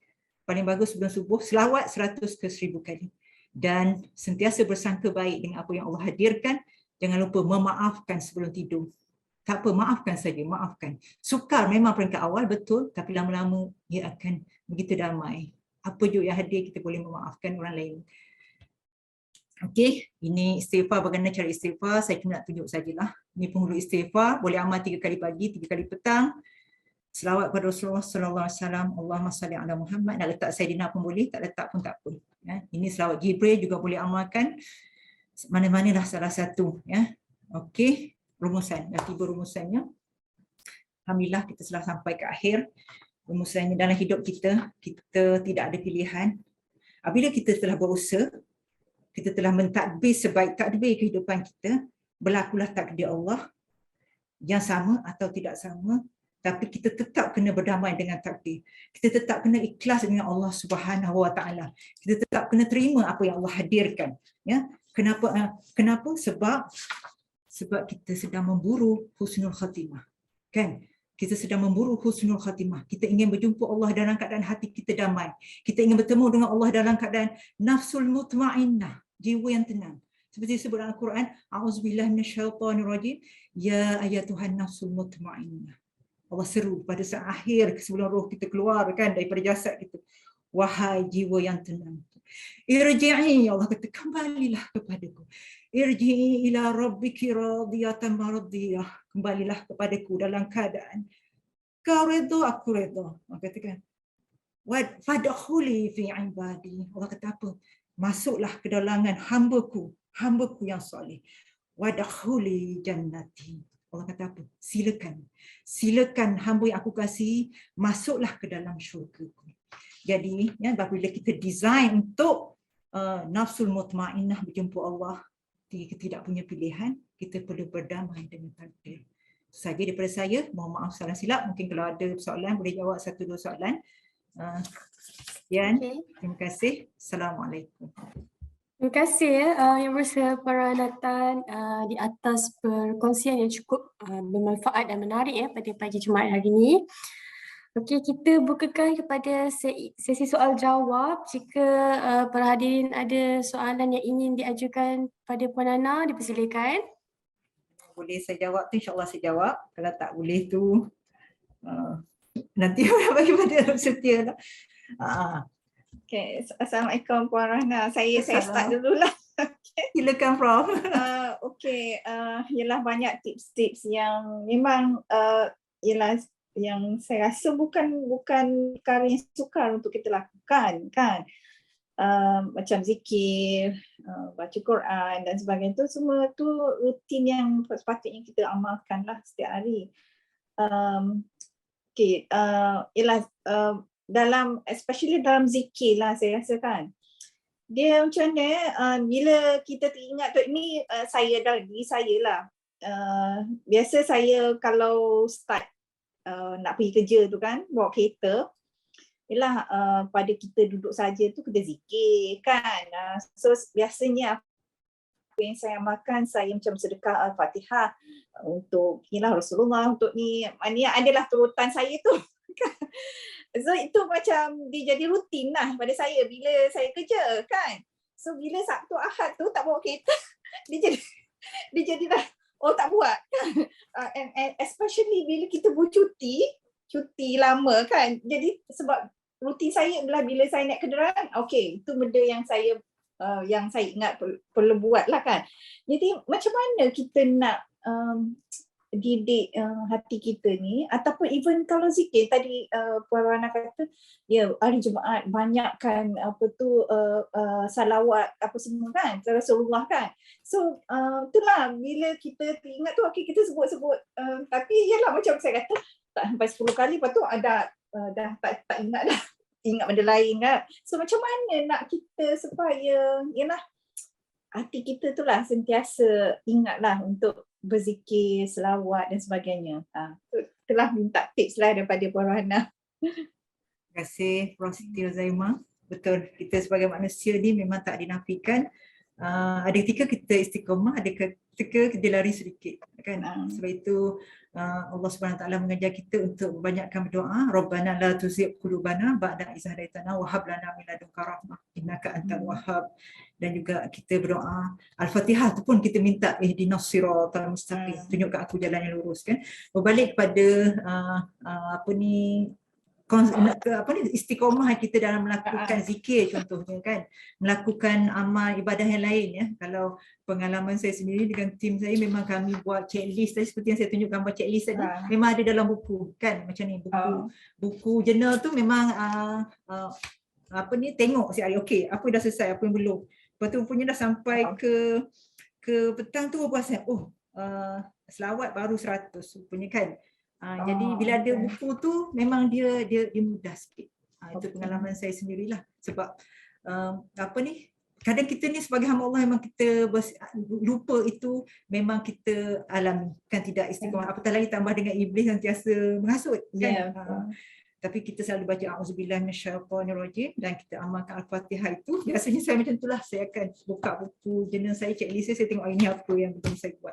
paling bagus sebelum subuh, selawat 100 ke 1000 kali. Dan sentiasa bersangka baik dengan apa yang Allah hadirkan. Jangan lupa memaafkan sebelum tidur. Tak apa, maafkan saja, maafkan. Sukar memang peringkat awal, betul, tapi lama-lama ia akan begitu damai. Apa juga yang hadir, kita boleh memaafkan orang lain. Okey, ini istighfar, bagaimana cara istighfar, saya cuma nak tunjuk sajalah. Ini penghulu istighfar, boleh amal 3 kali pagi, 3 kali petang. Selawat kepada Rasulullah sallallahu alaihi wasallam, Allahumma salli ala Muhammad. Nak letak Sayyidina pun boleh, tak letak pun tak apa. Ya, ini selawat Jibril juga boleh amalkan. Mana-manalah salah satu, ya. Okey, rumusan, dah tiba rumusannya. Alhamdulillah kita telah sampai ke akhir. Rumusannya dalam hidup kita, kita tidak ada pilihan. Apabila kita telah berusaha, kita telah mentadbir sebaik tadbir kehidupan kita, berlakulah takdir Allah yang sama atau tidak sama, tapi kita tetap kena berdamai dengan takdir. Kita tetap kena ikhlas dengan Allah Subhanahu Wa Taala. Kita tetap kena terima apa yang Allah hadirkan. Ya, kenapa? Sebab kita sedang memburu husnul khatimah. Kan? Kita sedang memburu husnul khatimah. Kita ingin berjumpa Allah dalam keadaan hati kita damai. Kita ingin bertemu dengan Allah dalam keadaan nafsul mutmainnah, jiwa yang tenang. Seperti disebut dalam Al-Quran, a'udzubillahi minasyaitonirrajim, ya ayatuhan nafsul mutmainnah. Allah seru pada saat akhir sebelum roh kita keluar kan daripada jasad kita. Wahai jiwa yang tenang. Irji'i, Allah kata, kembalilah kepadaku. Irji'i ila rabbiki radiyatan mardiyah. Kembalilah kepadaku dalam keadaan kau redha, aku redha. Allah katakan, fadkhuli fi ibadi. Allah kata apa? Masuklah ke dalam hamba-Ku yang soleh. Wadkhuli jannati. Allah kata apa? Silakan hamba yang aku kasihi masuklah ke dalam syurga-Ku. Jadi, ya, apabila kita design untuk nafsul mutmainnah berjumpa Allah, kita tidak punya pilihan, kita perlu berdamai dengan takdir. Saja daripada saya, mohon maaf salah silap, mungkin kalau ada soalan boleh jawab 1-2 soalan. Sekian, terima kasih. Assalamualaikum. Terima kasih Yang Bersahabat Peranakan di atas perkongsian yang cukup bermanfaat dan menarik pada pagi Jumaat hari ini. Okey, kita bukakan kepada sesi soal jawab. Jika para hadirin ada soalan yang ingin diajukan pada Puan Ana, dipersilakan. Boleh saya jawab tu, insyaAllah saya jawab. Kalau tak boleh tu, nanti bagi pada setia lah. Okay, Assalamualaikum Puan Rahna. Saya start dululah. Silakan Prof. Ialah banyak tips-tips yang memang ialah yang saya rasa bukan perkara yang sukar untuk kita lakukan kan. Macam zikir, baca Quran dan sebagainya, tu semua tu rutin yang sepatutnya kita amalkan lah setiap hari. Especially dalam zikir lah saya rasa kan. Dia macam mana bila kita teringat tu, ini saya dalam diri saya lah. Biasa saya kalau start nak pergi kerja tu kan, bawa kereta, ialah pada kita duduk saja tu kita zikir kan. So biasanya apa yang saya amalkan, saya macam sedekah Al-Fatihah untuk ialah Rasulullah, untuk ni adalah turutan saya tu. So itu macam dia jadi rutin lah pada saya bila saya kerja kan. So bila Sabtu Ahad tu tak bawa kereta, dia jadi dah tak buat kan. And especially bila kita bercuti lama kan. Jadi sebab rutin saya adalah bila saya naik kenderaan, itu benda yang saya ingat perlu buat lah kan. Jadi macam mana kita nak didik hati kita ni, ataupun even kalau zikir tadi Puan Rahna kata ya hari Jumaat banyakkan salawat apa semua kan, Rasulullah kan. So itulah bila kita teringat tu kita sebut-sebut, tapi yalah macam saya kata tak sampai 10 kali, lepas tu dah tak ingat dah, ingat benda lain kan. So macam mana nak kita supaya yalah hati kita tu lah sentiasa ingatlah untuk berzikir, selawat dan sebagainya. Telah minta tips lah daripada Puan Rahna. Terima kasih Prof. Siti Zaimah. Betul, kita sebagai manusia ni memang tak dinafikan. Ada ketika kita istiqamah, ada ketika kita lari sedikit kan. Sebab itu Allah Subhanahu Wa Taala mengajar kita untuk banyakkan berdoa, Rabbana la tuzigh qulubana ba'da idh hadaitana wa hab lana min ladunka rahmah innaka antal wahhab. Dan juga kita berdoa Al-Fatihah tu pun kita minta ihdinas siratal mustaqim, tunjukkan aku jalan yang lurus kan. Berbalik kepada istiqamah kita dalam melakukan zikir contohnya kan, melakukan amal ibadah yang lain ya. Kalau pengalaman saya sendiri dengan tim saya, memang kami buat checklist tadi, seperti yang saya tunjuk gambar checklist tadi, memang ada dalam buku kan, macam ni buku jurnal tu memang tengok setiap hari, okey apa dah selesai, apa yang belum. Lepas tu punya dah sampai ke petang tu perasan selawat baru 100 punya kan. Jadi bila ada buku tu memang dia mudah sikit. Itu pengalaman saya sendirilah, sebab kadang kita ni sebagai hamba Allah memang kita lupa itu memang kita alami, kan tidak istiqamah. Apatah lagi tambah dengan iblis yang sentiasa menghasut, kan? Tapi kita selalu baca auzubillahi minasyaitonirrajim dan kita amalkan Al-Fatihah itu. Biasanya saya macam itulah, saya akan buka buku jurnal saya, checklist saya tengok ini apa yang betul saya buat.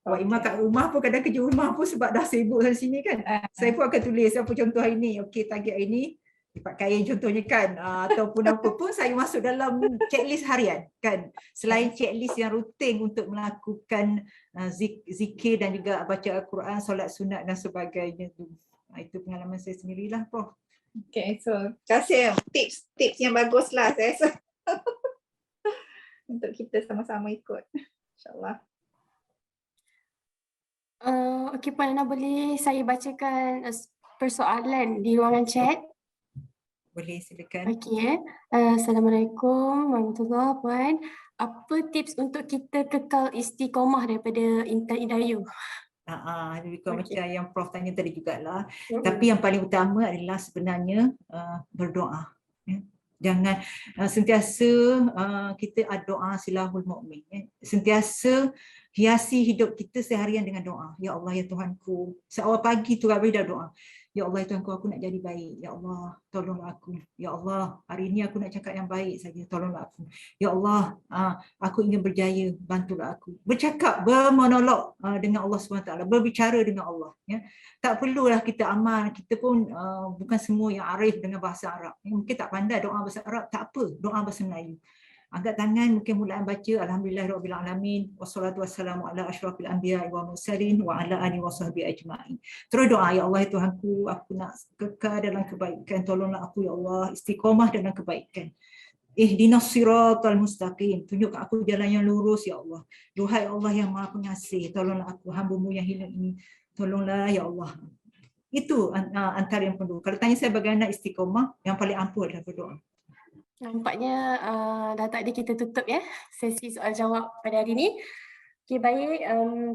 Wak Imah kat rumah pun kadang kerja rumah pun sebab dah sibuk sana sini kan. Saya pun akan tulis apa contoh hari ni. Okey, target hari ni lipat kain contohnya kan, ataupun apa pun saya masuk dalam checklist harian kan. Selain checklist yang rutin untuk melakukan zikir dan juga baca Al-Quran, solat sunat dan sebagainya tu. Itu pengalaman saya sendirilah, Prof. Okay, so kasih tips yang bagus lah saya rasa untuk kita sama-sama ikut, insyaAllah. Okey, Puan Ana, boleh saya bacakan persoalan di ruangan chat? Boleh, silakan. Okey. Assalamualaikum warahmatullahi wabarakatuh, Puan. Apa tips untuk kita kekal istiqomah daripada Intan Idayu? Lebih kurang macam yang Prof tanya tadi jugalah. Tapi yang paling utama adalah sebenarnya berdoa. Ya. Jangan sentiasa kita doa silahul mu'min. Ya. Sentiasa hiasi hidup kita seharian dengan doa. Ya Allah, ya Tuhanku. Seawal pagi tu Rabbi dah doa. Ya Allah, ya Tuhanku, aku nak jadi baik. Ya Allah, tolonglah aku. Ya Allah, hari ini aku nak cakap yang baik saja. Tolonglah aku. Ya Allah, aku ingin berjaya. Bantulah aku. Bercakap, bermonolog dengan Allah SWT. Berbicara dengan Allah. Ya. Tak perlulah kita amal. Kita pun bukan semua yang arif dengan bahasa Arab. Mungkin tak pandai doa bahasa Arab. Tak apa, doa bahasa Melayu. Angkat tangan, mungkin mulaan baca Alhamdulillahirabbil alamin wassalatu wassalamu ala asyrafil anbiya'i wal mursalin wa ala alihi wasahbihi ajma'in. Terus doa, ya Allah, ya Tuhanku, aku nak kekal dalam kebaikan, tolonglah aku ya Allah, istiqamah dalam kebaikan. Ihdinas siratal mustaqim, tunjukkan aku jalan yang lurus ya Allah. Duhai Allah yang Maha Pengasih, tolonglah aku hamba-Mu yang hilang ini, tolonglah ya Allah. Itu antara yang perlu. Kalau tanya saya bagaimana istiqamah, yang paling ampuh adalah berdoa. Nampaknya dah tak ada, kita tutup ya sesi soal jawab pada hari ini. Okey, baik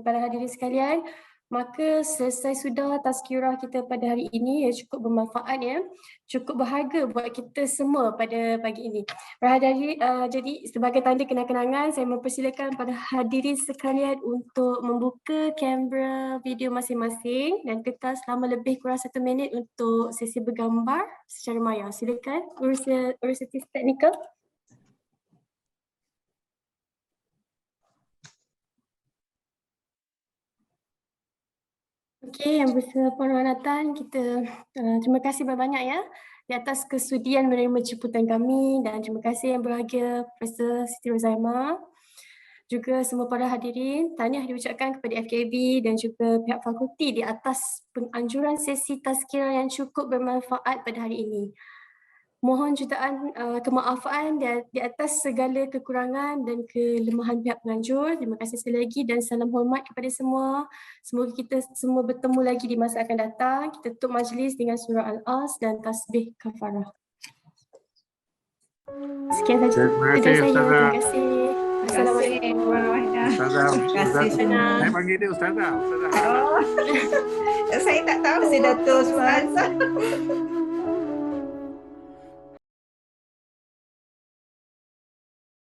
para hadirin sekalian, maka selesai sudah tazkirah kita pada hari ini, ya, cukup bermanfaat ya, cukup berharga buat kita semua pada pagi ini. Jadi sebagai tanda kenang-kenangan, saya mempersilakan pada hadirin sekalian untuk membuka kamera video masing-masing dan kekal selama lebih kurang 1 minit untuk sesi bergambar secara maya. Silakan urusan teknikal. Okey, yang bersama penghormatan kita terima kasih banyak ya di atas kesudian menerima jemputan kami, dan terima kasih yang berbahagia Profesor Siti Rozaima, juga semua para hadirin. Tahniah diucapkan kepada FKB dan juga pihak fakulti di atas penganjuran sesi tazkirah yang cukup bermanfaat pada hari ini. Mohon jutaan kemaafan di atas segala kekurangan dan kelemahan pihak penganjur. Terima kasih sekali lagi dan salam hormat kepada semua. Semoga kita semua bertemu lagi di masa akan datang. Kita tutup majlis dengan surah Al-As dan tasbih kafarah. Sekian saja. Terima kasih. Assalamualaikum. Ustazah. Saya panggil dia Ustazah. Saya tak tahu. Terima kasih Dato' Ustazah.